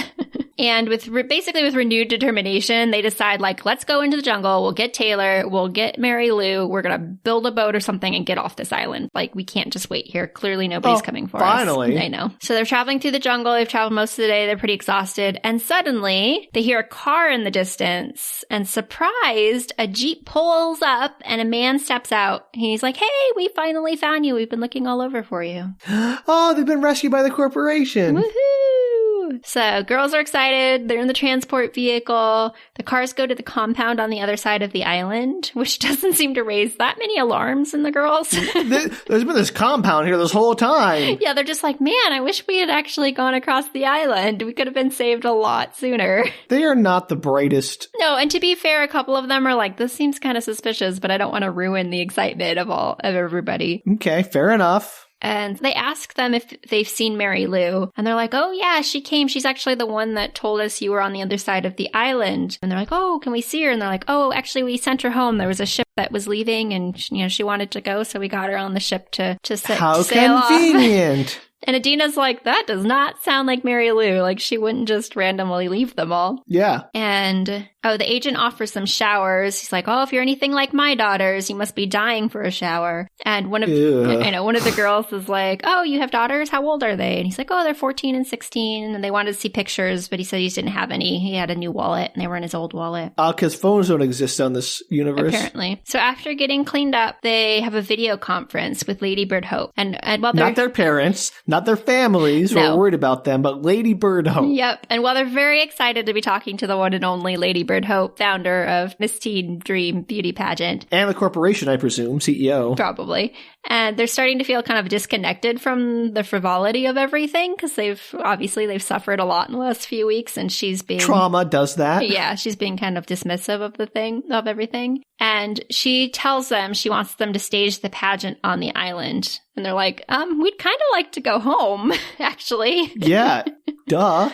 And with renewed determination, they decide, like, let's go into the jungle. We'll get Taylor. We'll get Mary Lou. We're going to build a boat or something and get off this island. Like, we can't just wait here. Clearly nobody's coming for us. Finally. I know. So they're traveling through the jungle. They've traveled most of the day. They're pretty exhausted. And suddenly they hear a car in the distance. And surprised, a Jeep pulls up and a man steps out. He's like, hey, we finally found you. We've been looking all over for you. Oh, they've been rescued by the corporation. Woohoo! So girls are excited. They're in the transport vehicle. The cars go to the compound on the other side of the island, which doesn't seem to raise that many alarms in the girls. There's been this compound here this whole time. Yeah, they're just like, man, I wish we had actually gone across the island. We could have been saved a lot sooner. They are not the brightest. No, and to be fair, a couple of them are like, this seems kind of suspicious, but I don't want to ruin the excitement of everybody. Okay, fair enough. And they ask them if they've seen Mary Lou. And they're like, oh, yeah, she came. She's actually the one that told us you were on the other side of the island. And they're like, oh, can we see her? And they're like, oh, actually, we sent her home. There was a ship that was leaving and, she wanted to go. So we got her on the ship to How sail convenient. off. And Adina's like, that does not sound like Mary Lou. Like, she wouldn't just randomly leave them all. Yeah. And, the agent offers some showers. He's like, oh, if you're anything like my daughters, you must be dying for a shower. And one of the girls is like, oh, you have daughters? How old are they? And he's like, oh, they're 14 and 16. And they wanted to see pictures, but he said he didn't have any. He had a new wallet, and they were in his old wallet. Because phones don't exist on this universe. Apparently. So after getting cleaned up, they have a video conference with Ladybird Hope. And while they're... Not their parents, not their families who are worried about them, but Ladybird Hope. Yep. And while they're very excited to be talking to the one and only Ladybird Hope, founder of Miss Teen Dream Beauty Pageant. And the corporation, I presume, CEO. Probably. And they're starting to feel kind of disconnected from the frivolity of everything because they've suffered a lot in the last few weeks, and she's being... Trauma does that. Yeah, she's being kind of dismissive of everything. And she tells them she wants them to stage the pageant on the island. And they're like, we'd kind of like to go home, actually. Yeah, duh.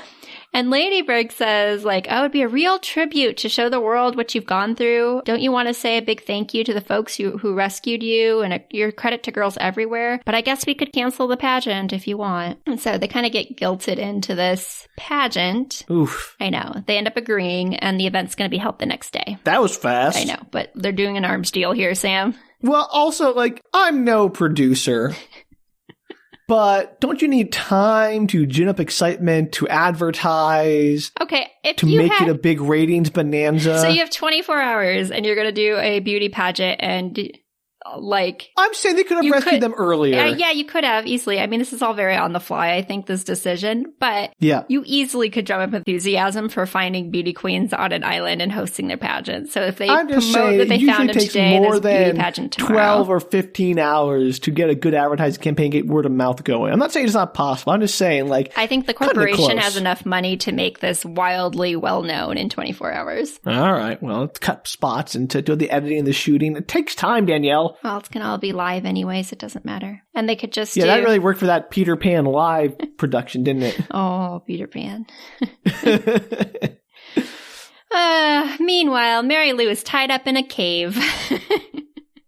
And Ladybird says, like, oh, it'd be a real tribute to show the world what you've gone through. Don't you want to say a big thank you to the folks who rescued you and your credit to girls everywhere? But I guess we could cancel the pageant if you want. And so they kind of get guilted into this pageant. Oof. I know. They end up agreeing, and the event's going to be held the next day. That was fast. I know, but they're doing an arms deal here, Sam. Well, also, like, I'm no producer. But don't you need time to gin up excitement, to advertise? Okay, to make it a big ratings bonanza? So you have 24 hours and you're going to do a beauty pageant and... Like, I'm saying they could have rescued them earlier. Yeah, you could have easily. I mean, this is all very on the fly, I think, this decision. But you easily could drum up enthusiasm for finding beauty queens on an island and hosting their pageant. So if they promote that they found them today, there's beauty pageant tomorrow. 12 or 15 hours to get a good advertising campaign, get word of mouth going. I'm not saying it's not possible. I'm just saying, like, I think the corporation has enough money to make this wildly well known in 24 hours. All right. Well, cut spots and to do the editing and the shooting. It takes time, Danielle. Well, it's going to all be live anyways. It doesn't matter. And they could just that really worked for that Peter Pan live production, didn't it? Oh, Peter Pan. Meanwhile, Mary Lou is tied up in a cave.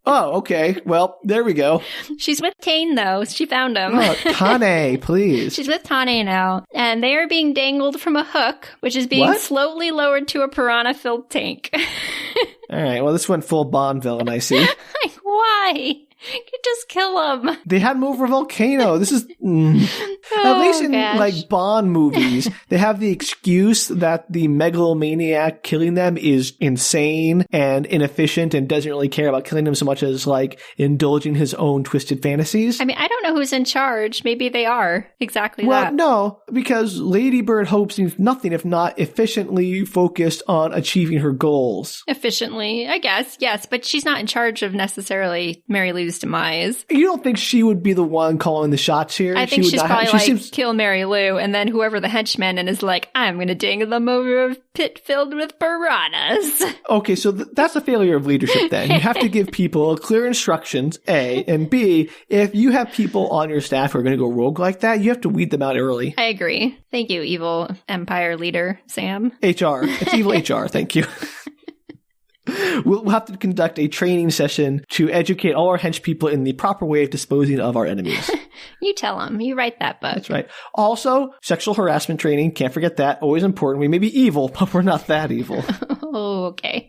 Oh, okay. Well, there we go. She's with Tane, though. She found him. Oh, Tane, please. She's with Tane now. And they are being dangled from a hook, which is being slowly lowered to a piranha-filled tank. All right. Well, this went full Bond villain, I see. Like, why? You could just kill him. They had him over a volcano. This is... At least in, like, Bond movies, they have the excuse that the megalomaniac killing them is insane and inefficient and doesn't really care about killing them so much as, like, indulging his own twisted fantasies. I mean, I don't know who's in charge. Maybe they are. Exactly that. Well, no, because Ladybird Hope seems nothing if not efficiently focused on achieving her goals. Efficiently, I guess, yes. But she's not in charge of necessarily Mary Lou's demise. You don't think she would be the one calling the shots here? I think she's probably kill Mary Lou, and then whoever the henchman and is like, I'm going to dangle them over a pit filled with piranhas. Okay, so that's a failure of leadership then. You have to give people clear instructions, A, and B, if you have people on your staff who are going to go rogue like that, you have to weed them out early. I agree. Thank you, evil empire leader, Sam. HR. It's evil HR, thank you. We'll have to conduct a training session to educate all our hench people in the proper way of disposing of our enemies. You tell them. You write that book. That's right. Also, sexual harassment training. Can't forget that. Always important. We may be evil, but we're not that evil. Oh, okay.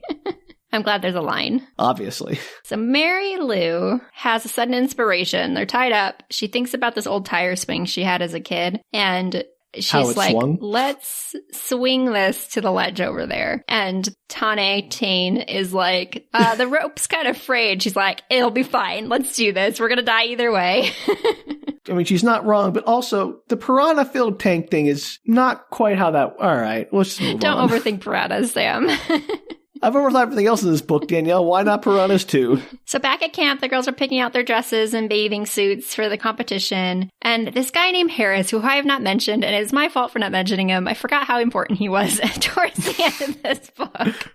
I'm glad there's a line. Obviously. So Mary Lou has a sudden inspiration. They're tied up. She thinks about this old tire swing she had as a kid, and she's like, let's swing this to the ledge over there. And Tane is like, the rope's kind of frayed. She's like, it'll be fine. Let's do this. We're going to die either way. I mean, she's not wrong, but also the piranha-filled tank thing is not quite how that... All right, let's just move on. Don't overthink piranhas, Sam. I've overthought everything else in this book, Danielle. Why not piranhas too? So back at camp, the girls are picking out their dresses and bathing suits for the competition. And this guy named Harris, who I have not mentioned, and it's my fault for not mentioning him. I forgot how important he was towards the end of this book.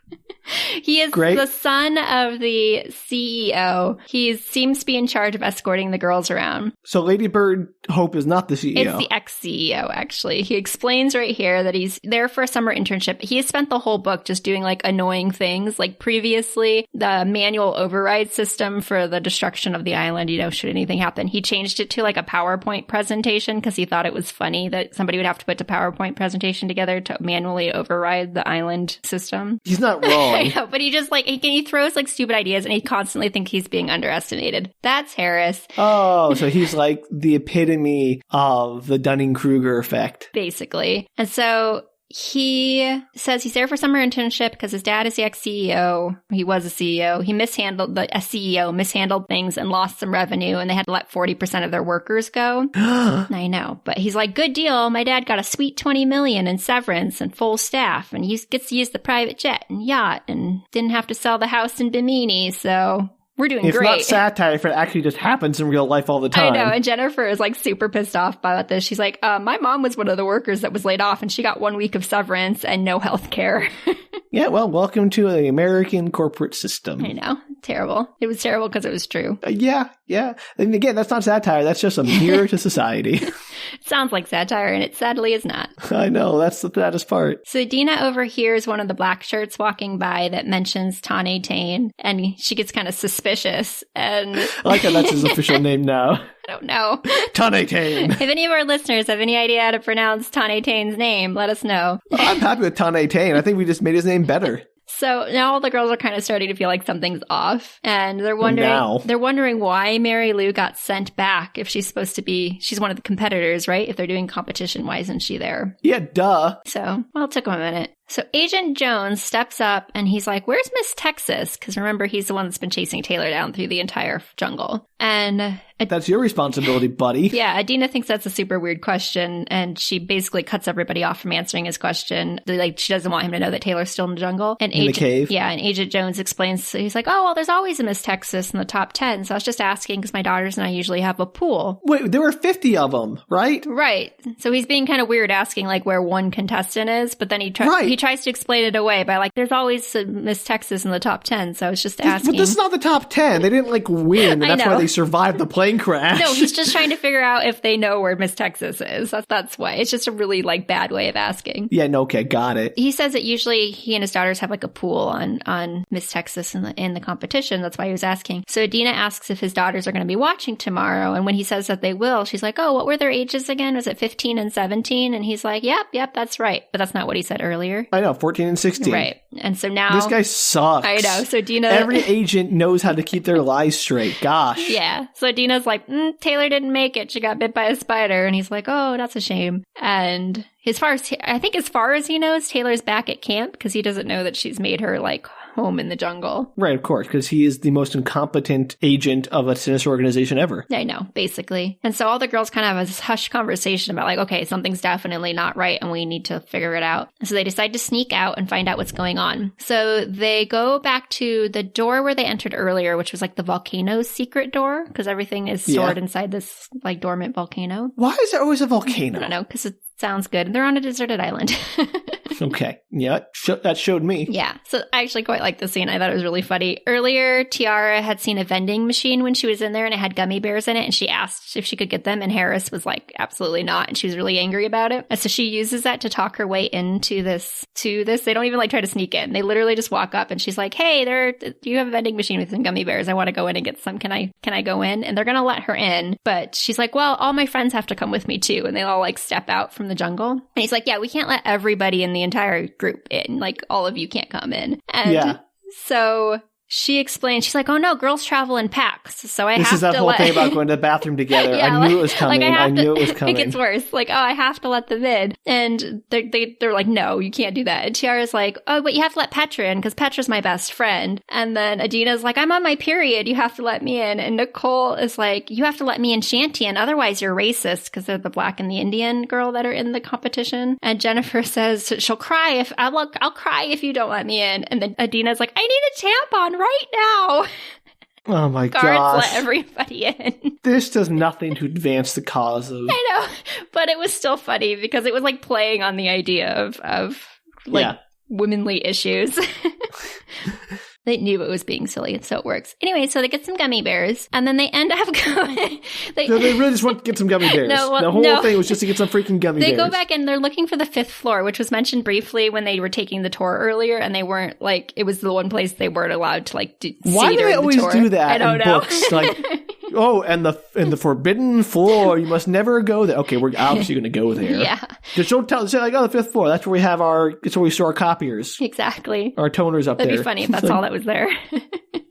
He is the son of the CEO. He seems to be in charge of escorting the girls around. So Ladybird Hope is not the CEO. It's the ex-CEO, actually. He explains right here that he's there for a summer internship. He has spent the whole book just doing, like, annoying things. Like, previously, the manual override system for the destruction of the island, you know, should anything happen, he changed it to, like, a PowerPoint presentation because he thought it was funny that somebody would have to put a PowerPoint presentation together to manually override the island system. He's not wrong. I know, but he just, like, he throws, like, stupid ideas, and he constantly thinks he's being underestimated. That's Harris. Oh, so he's, like, the epitome of the Dunning-Kruger effect. Basically. And so he says he's there for summer internship because his dad is the ex-CEO. He was a CEO. A CEO mishandled things and lost some revenue, and they had to let 40% of their workers go. I know. But he's like, good deal. My dad got a sweet $20 million in severance and full staff, and he gets to use the private jet and yacht and didn't have to sell the house in Bimini, so... We're doing great. It's not satire if it actually just happens in real life all the time. I know, and Jennifer is, like, super pissed off about this. She's like, my mom was one of the workers that was laid off, and she got 1 week of severance and no health care. Yeah, well, welcome to the American corporate system. I know. Terrible. It was terrible because it was true. Yeah. And again, that's not satire. That's just a mirror to society. It sounds like satire, and it sadly is not. I know. That's the saddest part. So Dina overhears one of the black shirts walking by that mentions Tane, and she gets kind of suspicious. And I like how that's his official name now. I don't know. Tane. If any of our listeners have any idea how to pronounce Tane's name, let us know. I'm happy with Tane. I think we just made his name better. So now all the girls are kind of starting to feel like something's off, and they're wondering why Mary Lou got sent back if she's supposed to be, she's one of the competitors, right? If they're doing competition, why isn't she there? Yeah, duh. So, well, it took him a minute. So Agent Jones steps up and he's like, where's Miss Texas? Because remember, he's the one that's been chasing Taylor down through the entire jungle. And that's your responsibility, buddy. Yeah, Adina thinks that's a super weird question, and she basically cuts everybody off from answering his question. Like, she doesn't want him to know that Taylor's still in the jungle. And in the cave. Yeah, and Agent Jones explains, so he's like, oh, well, there's always a Miss Texas in the top 10. So I was just asking because my daughters and I usually have a pool. Wait, there were 50 of them, right? Right. So he's being kind of weird asking, like, where one contestant is, but then he tries tries to explain it away by like, there's always a Miss Texas in the top 10, so I was just asking. But this is not the top 10. They didn't like win, and that's why they survived the plane crash. No, he's just trying to figure out if they know where Miss Texas is. That's why. It's just a really like bad way of asking. Yeah, no, okay, got it. He says that usually he and his daughters have like a pool on Miss Texas in the competition. That's why he was asking. So Adina asks if his daughters are going to be watching tomorrow, and when he says that they will, she's like, oh, what were their ages again? Was it 15 and 17? And he's like, yep, that's right. But that's not what he said earlier. I know, 14 and 16. Right. And so now... This guy sucks. I know. So Dina... Every agent knows how to keep their lies straight. Gosh. Yeah. So Dina's like, Taylor didn't make it. She got bit by a spider. And he's like, oh, that's a shame. And as far as he knows, Taylor's back at camp because he doesn't know that she's made her like home in the jungle. Right, of course, because he is the most incompetent agent of a sinister organization ever. I know, basically. And so all the girls kind of have this hushed conversation about like, okay, something's definitely not right and we need to figure it out. So they decide to sneak out and find out what's going on. So they go back to the door where they entered earlier, which was like the volcano's secret door, because everything is stored inside this like dormant volcano. Why is there always a volcano? I don't know, because it sounds good. They're on a deserted island. Okay. Yeah, that showed me. Yeah. So I actually quite like the scene. I thought it was really funny. Earlier, Tiara had seen a vending machine when she was in there and it had gummy bears in it. And she asked if she could get them. And Harris was like, absolutely not. And she was really angry about it. And so she uses that to talk her way into this. They don't even like try to sneak in. They literally just walk up and she's like, hey, do you have a vending machine with some gummy bears? I want to go in and get some. Can I go in? And they're going to let her in. But she's like, well, all my friends have to come with me too. And they all like step out from the jungle. And he's like, yeah, we can't let everybody in the entire group in. Like, all of you can't come in. And so she explained, she's like, oh no, girls travel in packs. So I have to This is that whole thing about going to the bathroom together. I knew it was coming. I knew it was coming. It gets worse. Like, oh, I have to let them in. And they're like, no, you can't do that. And Tiara's like, oh, but you have to let Petra in because Petra's my best friend. And then Adina's like, I'm on my period. You have to let me in. And Nicole is like, you have to let me in Shantian. Otherwise you're racist, because they're the Black and the Indian girl that are in the competition. And Jennifer says she'll cry I'll cry if you don't let me in. And then Adina's like, I need a tampon right now. Oh my gosh. Guards let everybody in. This does nothing to advance the cause of... I know, but it was still funny because it was like playing on the idea of like womanly issues. They knew it was being silly, and so it works. Anyway, so they get some gummy bears, and then they end up going... they really just want to get some gummy bears. The whole thing was just to get some freaking gummy bears. They go back and they're looking for the 5th floor, which was mentioned briefly when they were taking the tour earlier, and they weren't, like, it was the one place they weren't allowed to, like, see during the tour. Why do they always do that I don't know. Books? Like, oh, and the forbidden floor, you must never go there. Okay, we're obviously going to go there. Yeah. Just don't say like, oh, the 5th floor. That's where we have it's where we store our copiers. Exactly. Our toners up there. That'd be funny if that's all that was there.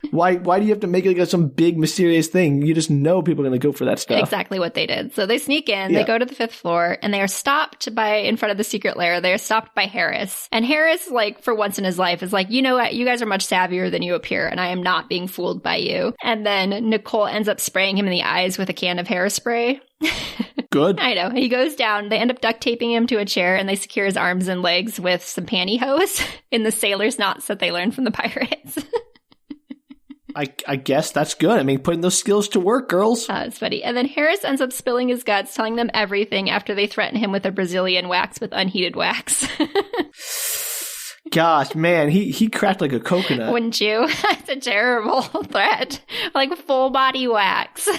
Why do you have to make it like some big mysterious thing? You just know people are going to go for that stuff. Exactly what they did. So they sneak in, they go to the 5th floor, and they are stopped in front of the secret lair. They are stopped by Harris. And Harris, like, for once in his life, is like, you know what? You guys are much savvier than you appear, and I am not being fooled by you. And then Nicole ends up spraying him in the eyes with a can of hairspray. Good. I know. He goes down. They end up duct taping him to a chair, and they secure his arms and legs with some pantyhose in the sailor's knots that they learned from the pirates. I guess that's good. I mean, putting those skills to work, girls. It's funny. And then Harris ends up spilling his guts, telling them everything after they threaten him with a Brazilian wax with unheated wax. Gosh, man, he cracked like a coconut. Wouldn't you? That's a terrible threat. Like full body wax.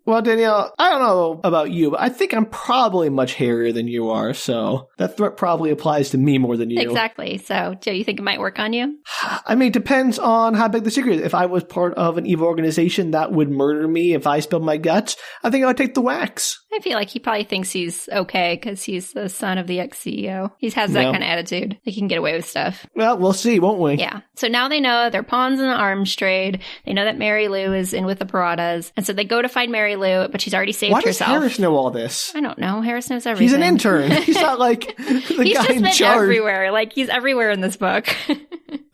Well, Danielle, I don't know about you, but I think I'm probably much hairier than you are, so that threat probably applies to me more than you. Exactly. So, do you think it might work on you? I mean, it depends on how big the secret is. If I was part of an evil organization that would murder me if I spilled my guts, I think I would take the wax. I feel like he probably thinks he's okay because he's the son of the ex-CEO. He has that kind of attitude. He can get away with stuff. Well, we'll see, won't we? Yeah. So now they know they're pawns in the arms trade. They know that Mary Lou is in with the Piranhas. And so they go to find Mary Lou, but she's already saved herself. Why does Harris know all this? I don't know. Harris knows everything. He's an intern. He's not like the guy in charge. He's just been everywhere. Like, he's everywhere in this book.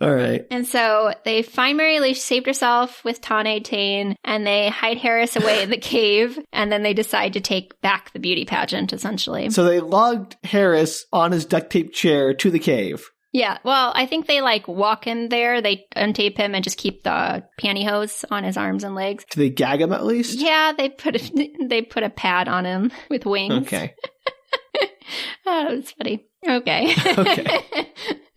All right. And so they find Mary Lou. She saved herself with Tane Tane, and they hide Harris away in the cave, and then they decide to take back the beauty pageant, essentially. So they lugged Harris on his duct tape chair to the cave. Yeah, well, I think they, like, walk in there, they untape him and just keep the pantyhose on his arms and legs. Do they gag him at least? Yeah, they put a pad on him with wings. Okay. Oh, that's funny. Okay.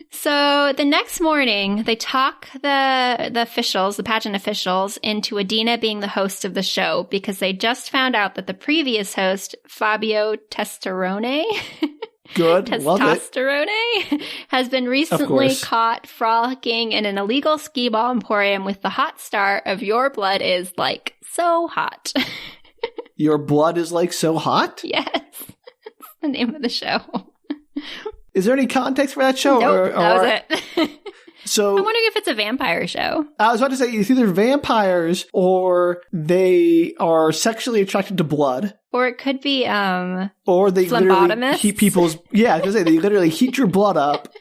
So the next morning, they talk the officials, the pageant officials, into Adina being the host of the show because they just found out that the previous host, Fabio Testosterone, Testosterone, has been recently caught frolicking in an illegal skee ball emporium with the hot star of Your Blood is Like So Hot. Your Blood is Like So Hot? Yes. That's the name of the show. Is there any context for that show? Nope, that was it. So I'm wondering if it's a vampire show. I was about to say it's either vampires or they are sexually attracted to blood. Or it could be or they literally heat people's I was gonna say they literally heat your blood up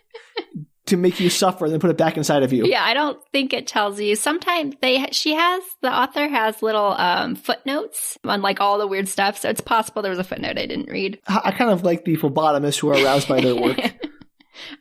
to make you suffer and then put it back inside of you. Yeah, I don't think it tells you. Sometimes the author has little footnotes on like all the weird stuff, so it's possible there was a footnote I didn't read. I kind of like the phlebotomists who are aroused by their work.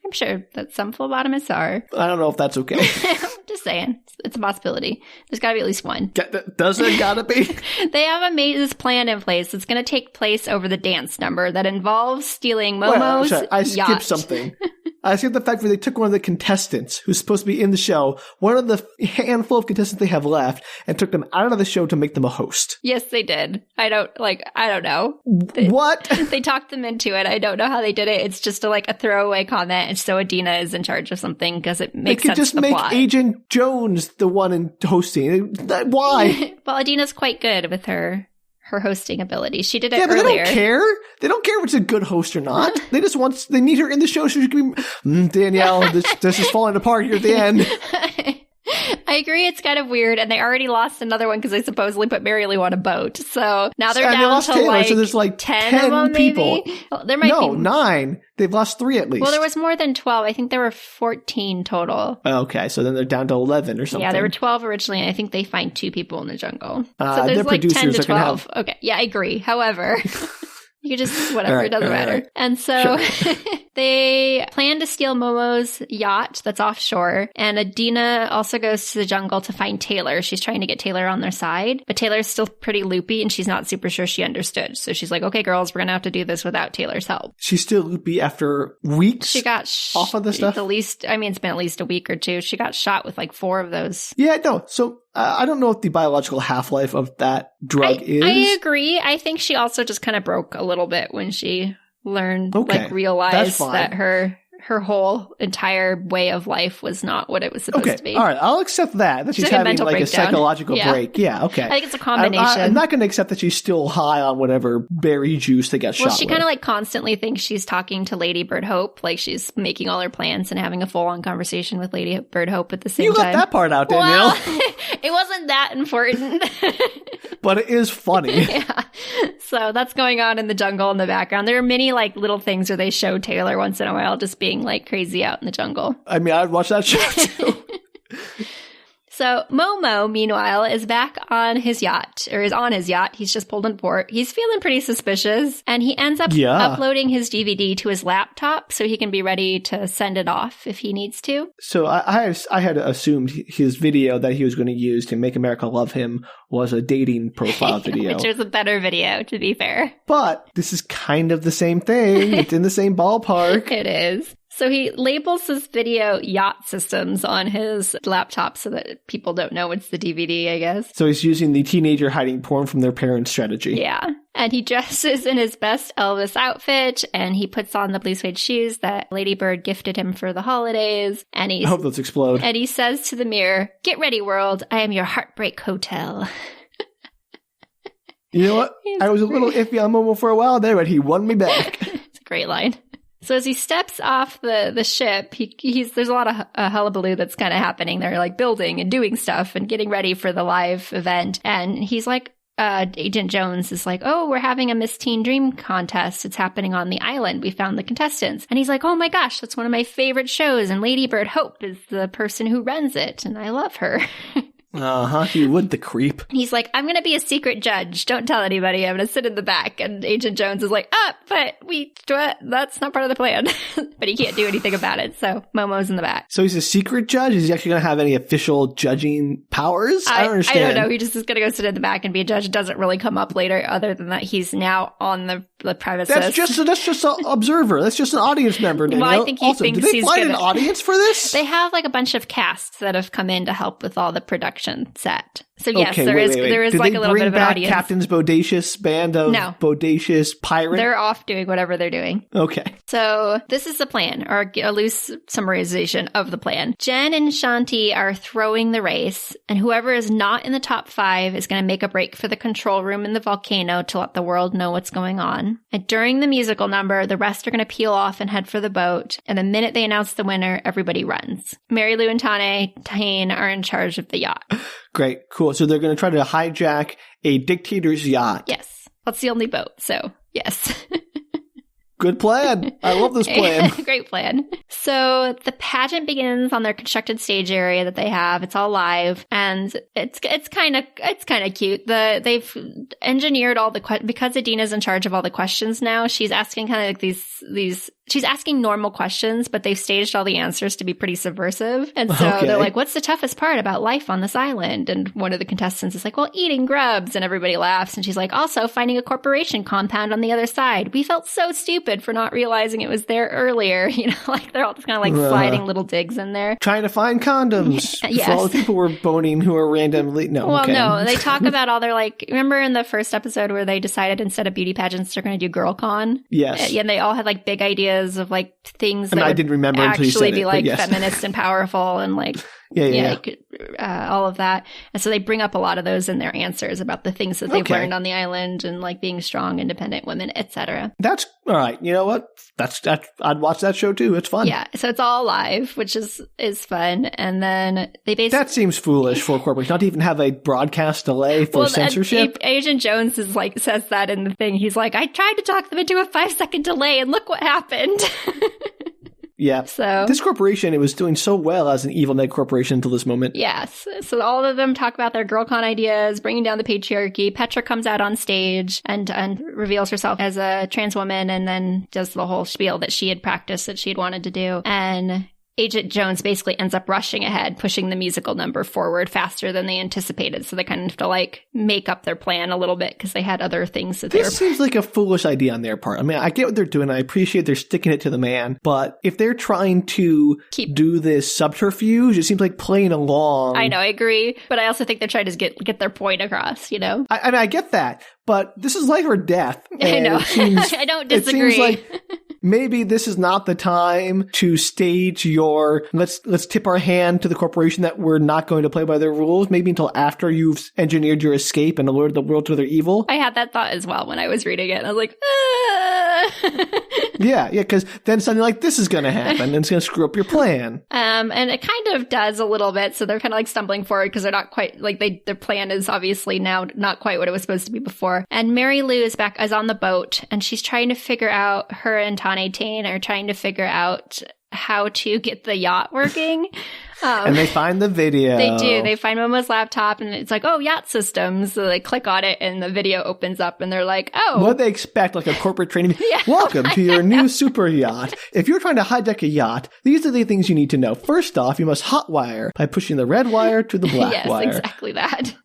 I'm sure that some phlebotomists are. I don't know if that's okay. I'm just saying. It's a possibility. There's got to be at least one. Does there gotta be? They have this plan in place. It's going to take place over the dance number that involves stealing Momo's yacht. I skipped something. I skipped the fact that they took one of the contestants who's supposed to be in the show, one of the handful of contestants they have left, and took them out of the show to make them a host. Yes, they did. I don't know. What? They talked them into it. I don't know how they did it. It's just a throwaway comment, and so Adina is in charge of something because it makes sense to the plot. They could just make Agent Jones the one in hosting. Why? Well, Adina's quite good with her hosting ability. She did it earlier. But they don't care. They don't care if it's a good host or not. They just they need her in the show so she can be, Danielle, this is falling apart here at the end. I agree it's kind of weird, and they already lost another one because they supposedly put Mary Lou on a boat. So now they're down to Taylor, so there's 10 of them, people. Maybe? Well, there might be 9. They've lost 3 at least. Well, there was more than 12. I think there were 14 total. Okay, so then they're down to 11 or something. Yeah, there were 12 originally, and I think they find 2 people in the jungle. So their there's 10 to 12. Have... Okay, yeah, I agree. However... You could just, whatever, it doesn't matter. Right. And so they plan to steal Momo's yacht that's offshore. And Adina also goes to the jungle to find Taylor. She's trying to get Taylor on their side. But Taylor's still pretty loopy and she's not super sure she understood. So she's like, okay, girls, we're going to have to do this without Taylor's help. She's still loopy after weeks? She got off of the stuff? it's been at least a week or 2. She got shot with 4 of those. Yeah, no. So I don't know what the biological half-life of that drug is. I agree. I think she also just kind of broke a little bit when she learned, realized that her whole entire way of life was not what it was supposed to be. All right, I'll accept that she's having a psychological break. Yeah, okay. I think it's a combination. I'm not going to accept that she's still high on whatever berry juice they got shot with. Well, she kind of constantly thinks she's talking to Ladybird Hope, she's making all her plans and having a full-on conversation with Ladybird Hope at the same time. You left that part out, Danielle. Well, it wasn't that important. But it is funny. Yeah. So that's going on in the jungle in the background. There are many little things where they show Taylor once in a while just being crazy out in the jungle. I mean, I'd watch that show too. So Momo, meanwhile, is back on his yacht, or is on his yacht. He's just pulled in port. He's feeling pretty suspicious, and he ends up uploading his DVD to his laptop so he can be ready to send it off if he needs to. So I had assumed his video that he was going to use to make America love him was a dating profile video. Which is a better video, to be fair. But this is kind of the same thing. It's in the same ballpark. It is. So he labels his video Yacht Systems on his laptop so that people don't know it's the DVD, I guess. So he's using the teenager hiding porn from their parents' strategy. Yeah. And he dresses in his best Elvis outfit, and he puts on the blue suede shoes that Ladybird gifted him for the holidays. And I hope those explode. And he says to the mirror, "Get ready, world. I am your heartbreak hotel." You know what? I was a little iffy on Momo for a while there, but he won me back. It's a great line. So as he steps off the ship, there's a lot of hullabaloo that's kind of happening. They're building and doing stuff and getting ready for the live event. And he's Agent Jones is oh, we're having a Miss Teen Dream contest. It's happening on the island. We found the contestants. And he's oh my gosh, that's one of my favorite shows. And Ladybird Hope is the person who runs it. And I love her. You would, the creep. He's I'm going to be a secret judge. Don't tell anybody. I'm going to sit in the back. And Agent Jones is but that's not part of the plan. But he can't do anything about it. So Momo's in the back. So he's a secret judge? Is he actually going to have any official judging powers? I don't understand. I don't know. He just is going to go sit in the back and be a judge. It doesn't really come up later other than that he's now on the the premises. That's just an observer. That's just an audience member. Danielle. Well, I think he thinks do they find an audience for this? They have like a bunch of casts that have come in to help with all the production set. So yes, okay, there wait. is Did like a little bit of an audience. Captains Bodacious band of bodacious pirates? They're off doing whatever they're doing. Okay. So this is the plan, or a loose summarization of the plan. Jen and Shanti are throwing the race, and whoever is not in the top 5 is going to make a break for the control room in the volcano to let the world know what's going on. And during the musical number, the rest are going to peel off and head for the boat. And the minute they announce the winner, everybody runs. Mary Lou and Tane are in charge of the yacht. Great, cool. So they're going to try to hijack a dictator's yacht. Yes. That's the only boat, so yes. Good plan. I love this plan. Great plan. So the pageant begins on their constructed stage area that they have. It's all live, and it's kind of cute. They've engineered all the because Adina's in charge of all the questions now. She's asking kind of like these. She's asking normal questions, but they've staged all the answers to be pretty subversive. And so they're like, what's the toughest part about life on this island? And one of the contestants is like, well, eating grubs. And everybody laughs. And she's like, also finding a corporation compound on the other side. We felt so stupid for not realizing it was there earlier. You know, like they're all just kind of like sliding little digs in there. Trying to find condoms for all the people we're boning who are randomly. No, they talk about all their like, remember in the first episode where they decided instead of beauty pageants, they're going to do girl con? Yes. And they all had like big ideas of like things that I didn't remember actually until you said be it, like yes. feminist and powerful and like all of that. And so they bring up a lot of those in their answers about the things that they've learned on the island and like being strong, independent women, etc. That's all right. You know what? I'd watch that show too. It's fun. Yeah. So it's all live, which is fun. And then they basically that seems foolish for a corporation not to even have a broadcast delay for censorship. Agent Jones is like says that in the thing. He's like, I tried to talk them into a 5-second delay, and look what happened. Yeah. So this corporation, it was doing so well as an evil mega corporation until this moment. Yes. So all of them talk about their girlcon ideas, bringing down the patriarchy. Petra comes out on stage and reveals herself as a trans woman and then does the whole spiel that she had practiced that she had wanted to do. And Agent Jones basically ends up rushing ahead, pushing the musical number forward faster than they anticipated. So they kind of have to like make up their plan a little bit because they had other things that This seems like a foolish idea on their part. I mean, I get what they're doing. I appreciate they're sticking it to the man. But if they're trying to do this subterfuge, it seems like playing along. I know, I agree. But I also think they're trying to get their point across, you know? I get that. But this is life or death. I know. I don't disagree. It seems like maybe this is not the time to stage your let's tip our hand to the corporation that we're not going to play by their rules. Maybe until after you've engineered your escape and alerted the world to their evil. I had that thought as well when I was reading it. I was like, Yeah, because then something like this is going to happen and it's going to screw up your plan. And it kind of does a little bit. So they're kind of like stumbling forward because they're not quite like their plan is obviously now not quite what it was supposed to be before. And Mary Lou is on the boat and she's trying to figure out, her and Tane are trying to figure out how to get the yacht working. And they find the video. They do. They find Momo's laptop and it's like, oh, yacht systems. So they click on it and the video opens up and they're like, oh. What they expect, like a corporate training. Welcome to your new super yacht. If you're trying to hijack a yacht, these are the things you need to know. First off, you must hotwire by pushing the red wire to the black wire. Yes, exactly that.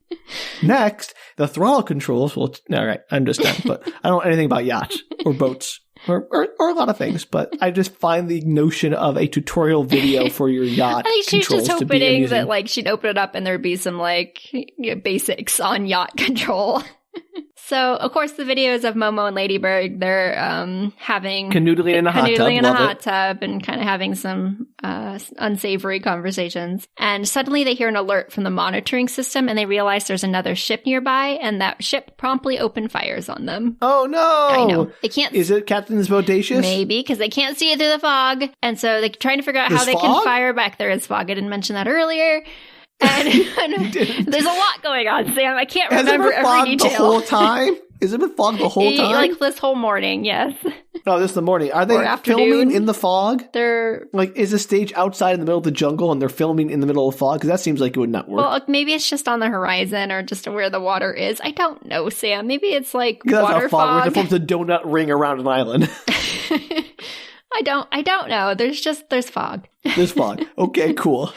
Next, the throttle controls will... All right, I'm just done. But I don't know anything about yachts or boats. Or a lot of things, but I just find the notion of a tutorial video for your yacht. I think she's controls just to be hoping amusing. that like she'd open it up and there'd be some like basics on yacht control. So, of course, the videos of Momo and Ladybird, they're having... Canoodling in a hot tub and kind of having some unsavory conversations. And suddenly they hear an alert from the monitoring system and they realize there's another ship nearby and that ship promptly opened fires on them. Oh, no! I know. They can't... Is it Captains Bodacious? Maybe, because they can't see it through the fog. And so they're trying to figure out how they can fire back. There is fog. I didn't mention that earlier. And there's a lot going on, Sam. I can't remember every detail. The whole time? Has it been fogged the whole time? Like this whole morning, yes. No, this is the morning. Are they filming in the fog? They're like, is the stage outside in the middle of the jungle and they're filming in the middle of fog? Because that seems like it would not work. Well, maybe it's just on the horizon or just where the water is. I don't know, Sam. Maybe it's like water fog. It forms a donut ring around an island. I don't know. There's fog. There's fog. Okay, cool.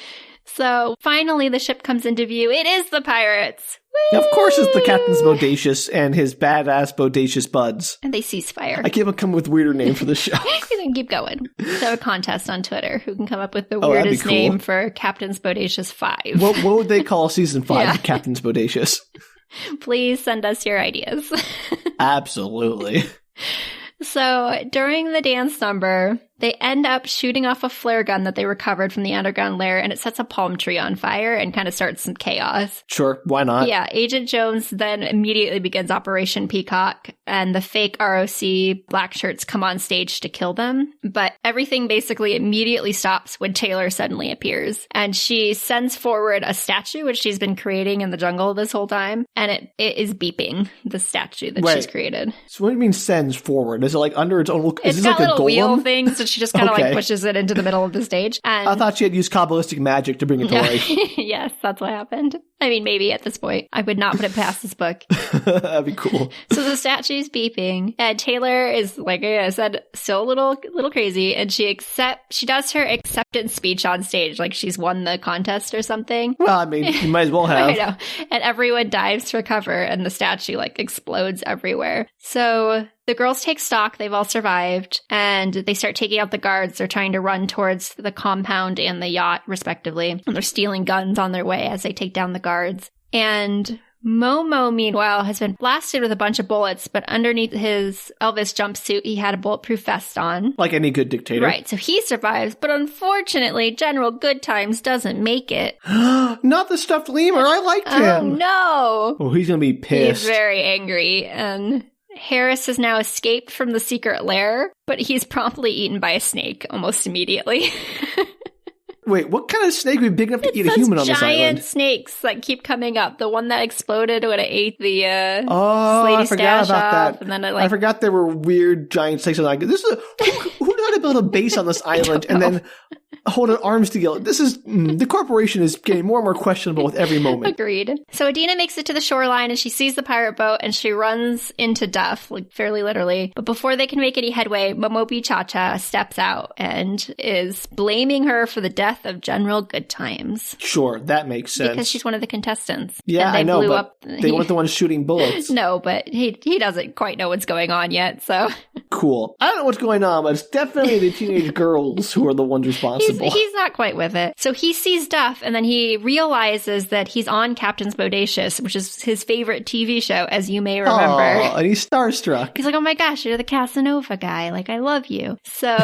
So finally the ship comes into view. It is the pirates. Woo! Of course it's the Captains Bodacious and his badass Bodacious buds. And they cease fire. I can't come up with weirder name for the show. You can keep going. Let's have a contest on Twitter who can come up with the weirdest name for Captains Bodacious 5. What would they call season 5 of Captains Bodacious? Please send us your ideas. Absolutely. So during the dance number, they end up shooting off a flare gun that they recovered from the underground lair, and it sets a palm tree on fire and kind of starts some chaos. Sure, why not? Yeah, Agent Jones then immediately begins Operation Peacock, and the fake ROC black shirts come on stage to kill them. But everything basically immediately stops when Taylor suddenly appears. And she sends forward a statue, which she's been creating in the jungle this whole time, and it is beeping, the statue that she's created. So what do you mean sends forward? Is it like under its own... It's got like little wheel things, so she just kind of like pushes it into the middle of the stage. And I thought she had used Kabbalistic magic to bring it to life. Yes, that's what happened. I mean, maybe at this point. I would not put it past this book. That'd be cool. So the statue's beeping, and Taylor is, like I said, still a little crazy, and she does her acceptance speech on stage, like she's won the contest or something. Well, I mean, you might as well have. I know. And everyone dives for cover, and the statue like explodes everywhere. So the girls take stock. They've all survived, and they start taking out the guards. They're trying to run towards the compound and the yacht, respectively. And they're stealing guns on their way as they take down the guards. And MoMo, meanwhile, has been blasted with a bunch of bullets, but underneath his Elvis jumpsuit, he had a bulletproof vest on. Like any good dictator. Right, so he survives, but unfortunately, General Goodtimes doesn't make it. Not the stuffed lemur, I liked him. Oh, no. Oh, he's gonna be pissed. He's very angry, and Harris has now escaped from the secret lair, but he's promptly eaten by a snake almost immediately. Wait, what kind of snake would be big enough to eat a human on this island? Giant snakes that keep coming up. The one that exploded when it ate the I forgot about that. And then I forgot there were weird giant snakes. Like, who tried to build a base on this island and then hold their arms together? This is the corporation is getting more and more questionable with every moment. Agreed. So Adina makes it to the shoreline and she sees the pirate boat and she runs into death, like fairly literally. But before they can make any headway, MoMo B ChaCha steps out and is blaming her for the death of General Goodtimes. Sure, that makes sense. Because she's one of the contestants. Yeah, I know, but they weren't the ones shooting bullets. No, but he doesn't quite know what's going on yet, so. Cool. I don't know what's going on, but it's definitely the teenage girls who are the ones responsible. He's not quite with it. So he sees Duff, and then he realizes that he's on Captains Bodacious, which is his favorite TV show, as you may remember. Oh, and he's starstruck. He's like, oh my gosh, you're the Casanova guy. Like, I love you. So...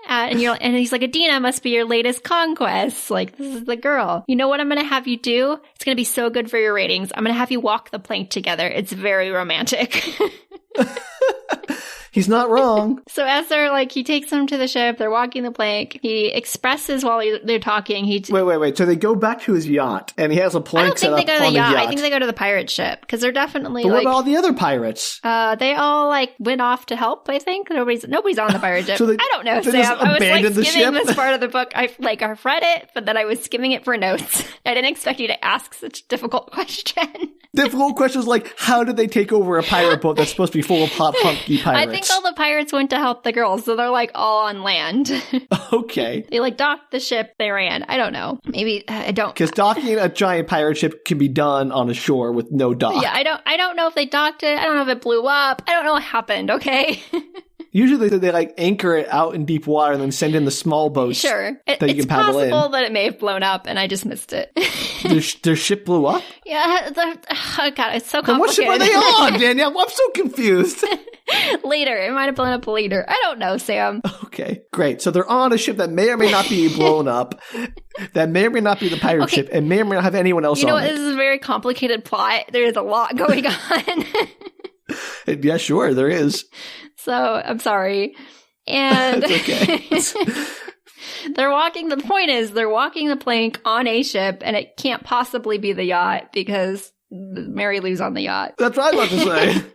and he's like, Adina must be your latest conquest. Like, this is the girl. You know what I'm going to have you do? It's going to be so good for your ratings. I'm going to have you walk the plank together. It's very romantic. He's not wrong. So as he takes them to the ship, they're walking the plank. He expresses while they're talking. Wait. So they go back to his yacht, and he has a plank set up on the yacht. I don't think they go to the yacht. I think they go to the pirate ship, because they're definitely But what about all the other pirates? They all went off to help, I think. Nobody's on the pirate ship. So I don't know, Sam. I was skimming this part of the book. I've read it, but then I was skimming it for notes. I didn't expect you to ask such a difficult question. Difficult questions like, how did they take over a pirate boat that's supposed to be full of hot, hunky pirates? I think all the pirates went to help the girls, so they're all on land. Okay. They docked the ship, they ran. I don't know. Maybe, I don't. Because docking a giant pirate ship can be done on a shore with no dock. Yeah, I don't know if they docked it. I don't know if it blew up. I don't know what happened, okay? Usually they anchor it out in deep water and then send in the small boats. Sure. That you can paddle in. It's possible that it may have blown up and I just missed it. Their ship blew up? Yeah. Oh God, it's so complicated. Then what ship are they on, Danielle? I'm so confused. Later. It might have blown up later. I don't know, Sam. Okay, great. So they're on a ship that may or may not be blown up, that may or may not be the pirate ship, and may or may not have anyone else on it. You know what? This is a very complicated plot. There's a lot going on. Yeah, sure, there is. So, I'm sorry. And it's okay. the point is, they're walking the plank on a ship, and it can't possibly be the yacht because Mary Lou's on the yacht. That's what I was about to say.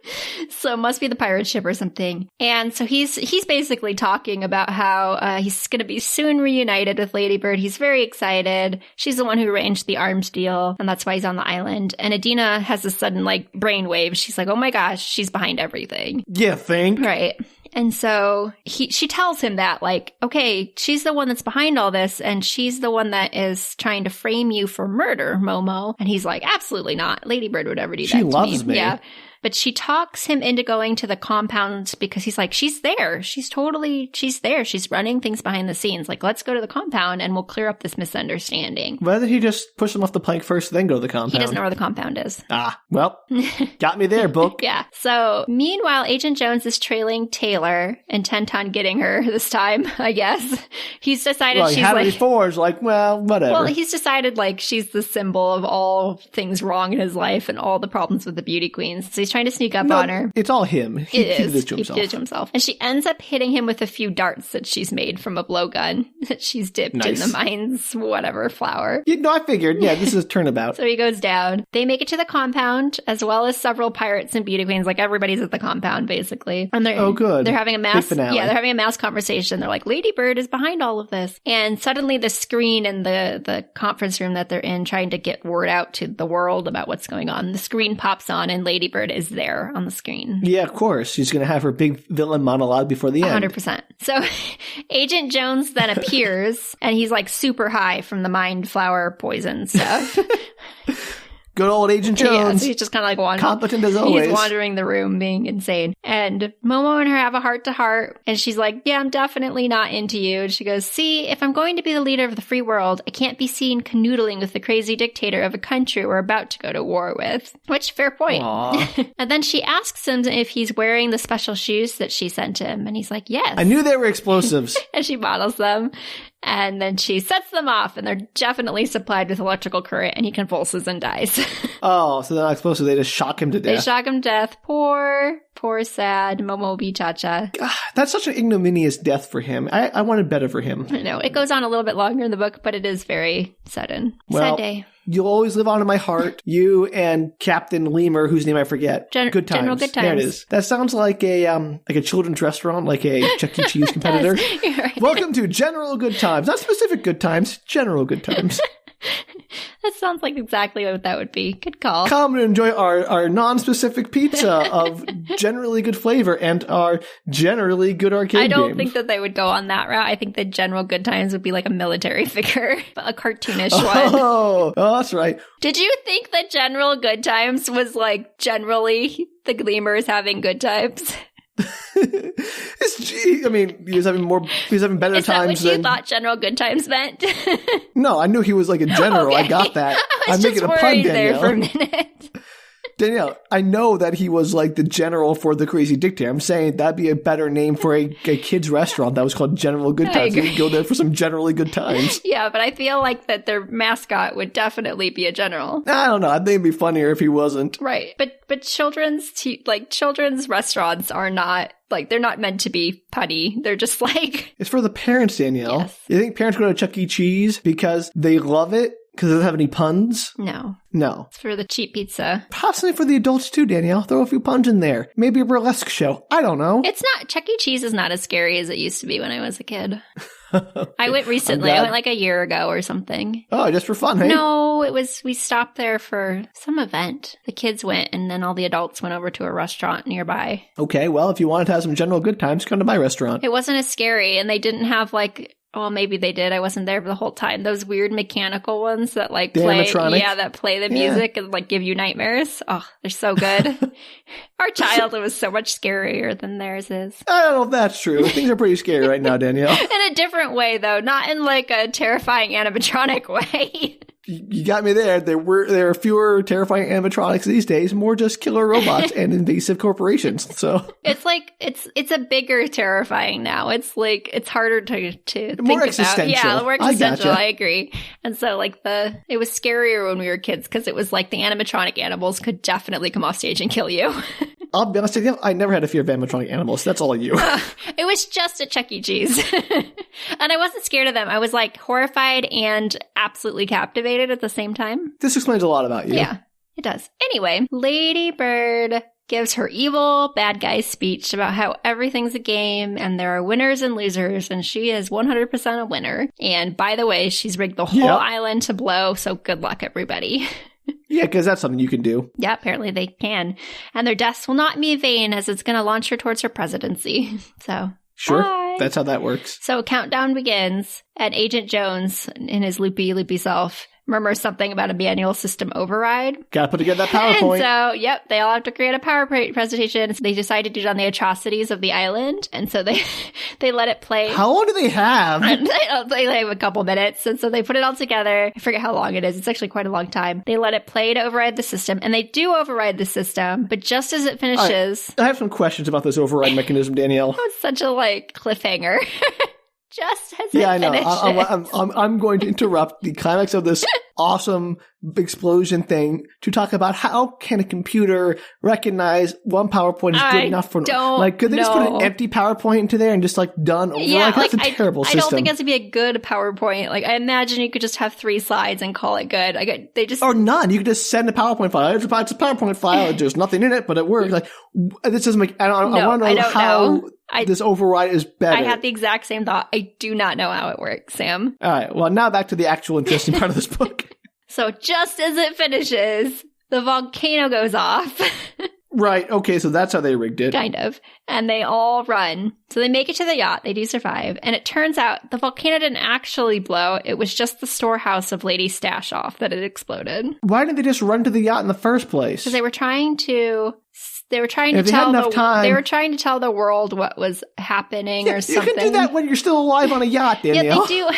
So it must be the pirate ship or something. And so he's basically talking about how he's going to be soon reunited with Ladybird. He's very excited. She's the one who arranged the arms deal, and that's why he's on the island. And Adina has a sudden brainwave. She's like, oh my gosh, she's behind everything. Yeah, think. Right. And so she tells him that, like, okay, she's the one that's behind all this, and she's the one that is trying to frame you for murder, Momo. And he's like, absolutely not. Ladybird would ever do that to me. She loves me. Yeah. But she talks him into going to the compound because he's like, she's there. She's there. She's running things behind the scenes. Like, let's go to the compound and we'll clear up this misunderstanding. Why did he just push them off the plank first, then go to the compound? He doesn't know where the compound is. Ah, well, got me there, book. Yeah. So, meanwhile, Agent Jones is trailing Taylor, intent on getting her this time, I guess. He's decided she's like... before, it's like, well, whatever. Well, he's decided, like, she's the symbol of all things wrong in his life and all the problems with the beauty queens. So he's trying to sneak up on her. It's all him. He did it to himself. He did it to himself. And she ends up hitting him with a few darts that she's made from a blowgun that she's dipped in the mine's whatever flour. No, I figured. Yeah, this is a turnabout. So he goes down. They make it to the compound, as well as several pirates and beauty queens. Like, everybody's at the compound, basically. And they're, good. They're having a mass... Yeah, they're having a mass conversation. They're like, Ladybird is behind all of this. And suddenly the screen in the conference room that they're in, trying to get word out to the world about what's going on, the screen pops on and Ladybird is there on the screen. Yeah, of course. She's going to have her big villain monologue before the end. 100%. So Agent Jones then appears, and he's like super high from the mind flower poison stuff. Good old Agent Jones. Yeah, so he's just kind of like wandering. Competent as always. He's wandering the room being insane. And Momo and her have a heart-to-heart. And she's like, yeah, I'm definitely not into you. And she goes, see, if I'm going to be the leader of the free world, I can't be seen canoodling with the crazy dictator of a country we're about to go to war with. Which, fair point. And then she asks him if he's wearing the special shoes that she sent him. And he's like, yes. I knew they were explosives. And she models them. And then she sets them off, and they're definitely supplied with electrical current, and he convulses and dies. Oh, so they're not explosive. They just shock him to death. They shock him to death. Poor, sad MoMo B ChaCha. That's such an ignominious death for him. I wanted better for him. I know. It goes on a little bit longer in the book, but it is very sudden. Well, sad day. You'll always live on in my heart. You and Captain Lemur, whose name I forget. Good Times. General Good Times. There it is. That sounds like a children's restaurant, like a Chuck E. Cheese competitor. Right. Welcome to General Good Times. Not specific good times, General Good Times. That sounds like exactly what that would be. Good call. Come and enjoy our non-specific pizza of generally good flavor and our generally good arcade I don't game. think that they would go on that route. I think that General Good Times would be like a military figure, a cartoonish one. Oh, that's right. Did you think that General Good Times was like generally the Lemurs having good times? I mean, he was having better times than... Is that what you thought General Good Times meant? No, I knew he was like a general. Okay. I got that. I'm making a pun, Danielle. There for a minute. Danielle, I know that he was like the general for the crazy dictator. I'm saying that'd be a better name for a kid's restaurant that was called General Good Times. You could go there for some generally good times. Yeah, but I feel like that their mascot would definitely be a general. I don't know. I think it'd be funnier if he wasn't. Right. But children's restaurants are not... Like, they're not meant to be punny. They're just like... It's for the parents, Danielle. Yes. You think parents go to Chuck E. Cheese because they love it? Because it doesn't have any puns? No. It's for the cheap pizza. Possibly for the adults too, Danielle. Throw a few puns in there. Maybe a burlesque show. I don't know. It's not... Chuck E. Cheese is not as scary as it used to be when I was a kid. Okay. I went recently. I went like a year ago or something. Oh, just for fun, hey? No, we stopped there for some event. The kids went, and then all the adults went over to a restaurant nearby. Okay, well, if you wanted to have some general good times, come to my restaurant. It wasn't as scary, and they didn't have like... Well, maybe they did. I wasn't there for the whole time. Those weird mechanical ones that like play, that play the music and like give you nightmares. Oh, they're so good. Our childhood was so much scarier than theirs is. I don't know if that's true. Things are pretty scary right now, Danielle. In a different way, though, not in like a terrifying animatronic way. You got me there. There are fewer terrifying animatronics these days, more just killer robots and invasive corporations. So it's like it's a bigger terrifying now. It's like it's harder to think more about. Existential. Yeah, more existential. Gotcha. I agree. And so like it was scarier when we were kids because it was like the animatronic animals could definitely come off stage and kill you. I'll be honest with you, I never had a fear of animatronic animals. That's all you. It was just at Chuck E. Cheese. And I wasn't scared of them. I was like horrified and absolutely captivated at the same time. This explains a lot about you. Yeah, it does. Anyway, Ladybird gives her evil bad guy speech about how everything's a game and there are winners and losers and she is 100% a winner. And by the way, she's rigged the whole island to blow, so good luck, everybody. Yeah, because that's something you can do. Yeah, apparently they can. And their deaths will not be in vain, as it's going to launch her towards her presidency. So, sure. bye. That's how that works. So countdown begins, and Agent Jones, in his loopy self, murmurs something about a manual system override. Gotta put together that PowerPoint. And so, they all have to create a PowerPoint presentation. So they decide to do it on the atrocities of the island. And so they let it play. How long do they have? They have a couple minutes. And so they put it all together. I forget how long it is. It's actually quite a long time. They let it play to override the system. And they do override the system. But just as it finishes... I have some questions about this override mechanism, Danielle. It's such a, cliffhanger. Just as yeah, it I know. I'm going to interrupt the climax of this awesome explosion thing to talk about how can a computer recognize one PowerPoint is good enough for could they just put an empty PowerPoint into there and just done over? Yeah, that's a terrible system. I don't think it has to be a good PowerPoint. I imagine you could just have 3 slides and call it good. Or none. You could just send a PowerPoint file. It's a PowerPoint file. There's nothing in it, but it works. This doesn't make. I want to know how. This override is better. I had the exact same thought. I do not know how it works, Sam. All right. Well, now back to the actual interesting part of this book. So just as it finishes, the volcano goes off. Right. Okay. So that's how they rigged it. Kind of. And they all run. So they make it to the yacht. They do survive. And it turns out the volcano didn't actually blow. It was just the storehouse of Lady Stash-Off that had exploded. Why didn't they just run to the yacht in the first place? Because they were trying to tell the world what was happening or something. You can do that when you're still alive on a yacht, Danielle. Yeah, they do.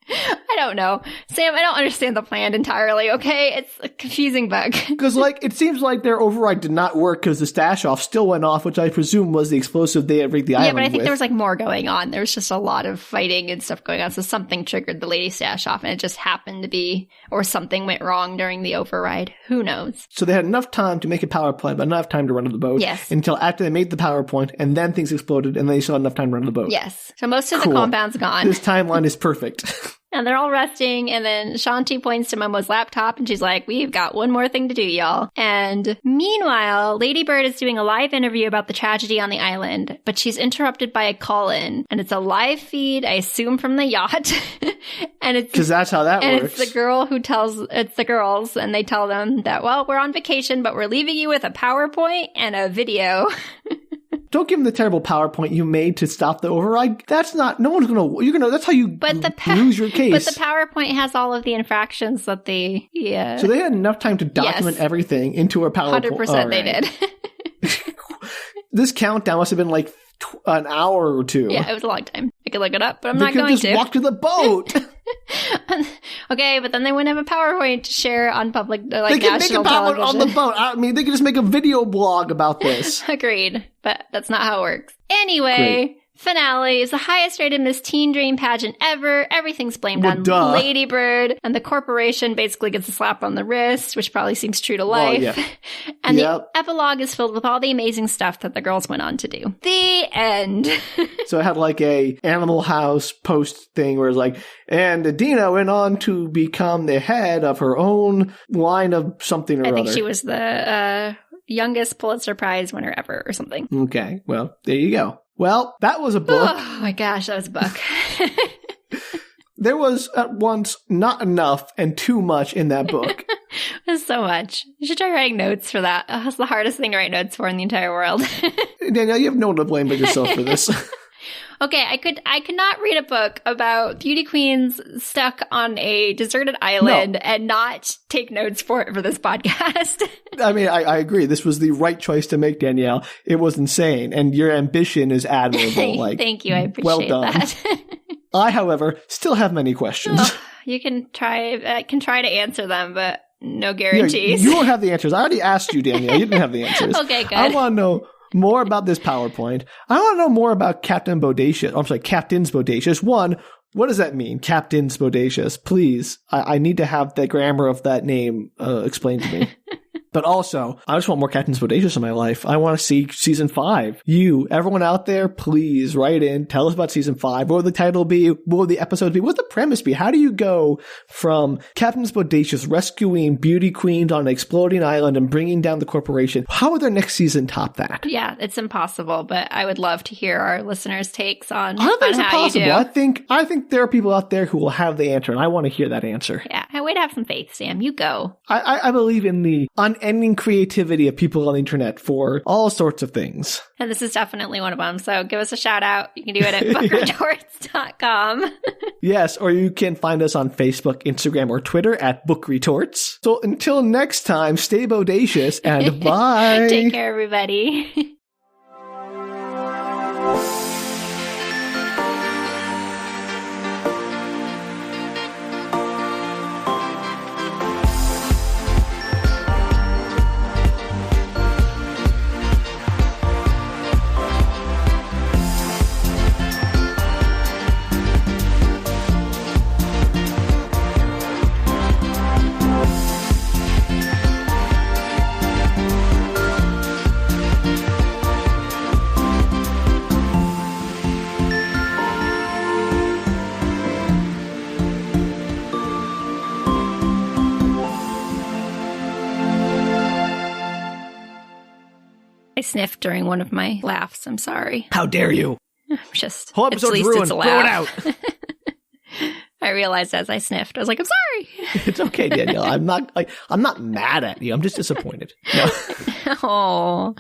I don't know. Sam, I don't understand the plan entirely, okay? It's a confusing book. Because, it seems like their override did not work because the Stash-Off still went off, which I presume was the explosive they had rigged the island with. Yeah, but I think there was, more going on. There was just a lot of fighting and stuff going on, so something triggered the Lady Stash-Off, and it just happened to be, or something went wrong during the override. Who knows? So they had enough time to make a PowerPoint, but not enough time to run to the boat. Yes. Until after they made the PowerPoint, and then things exploded, and they still had enough time to run to the boat. Yes. So most of the compound's gone. This timeline is perfect. And they're all resting, and then Shanti points to Momo's laptop, and she's like, we've got one more thing to do, y'all. And meanwhile, Ladybird is doing a live interview about the tragedy on the island, but she's interrupted by a call-in, and it's a live feed, I assume from the yacht. And it's because that's how that works. And it's the girls, and they tell them that, well, we're on vacation, but we're leaving you with a PowerPoint and a video. Don't give them the terrible PowerPoint you made to stop the override. That's not, no one's that's how you lose your case. But the PowerPoint has all of the infractions that So they had enough time to document everything into a PowerPoint. 100% they did. This countdown must have been an hour or 2. Yeah, it was a long time. I could look it up, but I'm not going to. They could just walk to the boat. Okay, but then they wouldn't have a PowerPoint to share on public, they can national make a PowerPoint television. on the boat. I mean, they could just make a video blog about this. Agreed, but that's not how it works. Anyway, finale is the highest rated Miss Teen Dream pageant ever. Everything's blamed on Ladybird, and the corporation basically gets a slap on the wrist, which probably seems true to life. Yeah. And the epilogue is filled with all the amazing stuff that the girls went on to do. The end. So it had a Animal House post thing where it's and Adina went on to become the head of her own line of something or other. I think she was the youngest Pulitzer Prize winner ever or something. Okay, well, there you go. Well, that was a book. Oh my gosh, that was a book. There was at once not enough and too much in that book. There's so much. You should try writing notes for that. That's the hardest thing to write notes for in the entire world. Danielle, you have no one to blame but yourself for this. Okay, I could not read a book about beauty queens stuck on a deserted island and not take notes for it for this podcast. I mean, I agree. This was the right choice to make, Danielle. It was insane, and your ambition is admirable. Thank you. I appreciate that. I, however, still have many questions. You can try. I can try to answer them, but no guarantees. You don't have the answers. I already asked you, Danielle. You didn't have the answers. Okay, good. I want to know more about this PowerPoint. I want to know more about Captains Bodacious. One, what does that mean? Captains Bodacious. Please, I need to have the grammar of that name explained to me. But also, I just want more Captains Bodacious in my life. I want to see season 5. You, everyone out there, please write in. Tell us about season 5. What would the title be? What would the episodes be? What would the premise be? How do you go from Captains Bodacious rescuing beauty queens on an exploding island and bringing down the corporation? How would their next season top that? Yeah, it's impossible, but I would love to hear our listeners' takes on I don't think it's impossible. You do. I think there are people out there who will have the answer, and I want to hear that answer. Yeah, I would have some faith, Sam. You go. I believe in the unending creativity of people on the internet for all sorts of things. And this is definitely one of them. So give us a shout out. You can do it at bookretorts.com. Yes, or you can find us on Facebook, Instagram, or Twitter at bookretorts. So until next time, stay bodacious and bye. Take care, everybody. I sniffed during one of my laughs. I'm sorry. How dare you? I'm just... Whole episode's ruined. Throw it out. I realized as I sniffed. I was like, I'm sorry. It's okay, Danielle. I'm not mad at you. I'm just disappointed. No. Oh.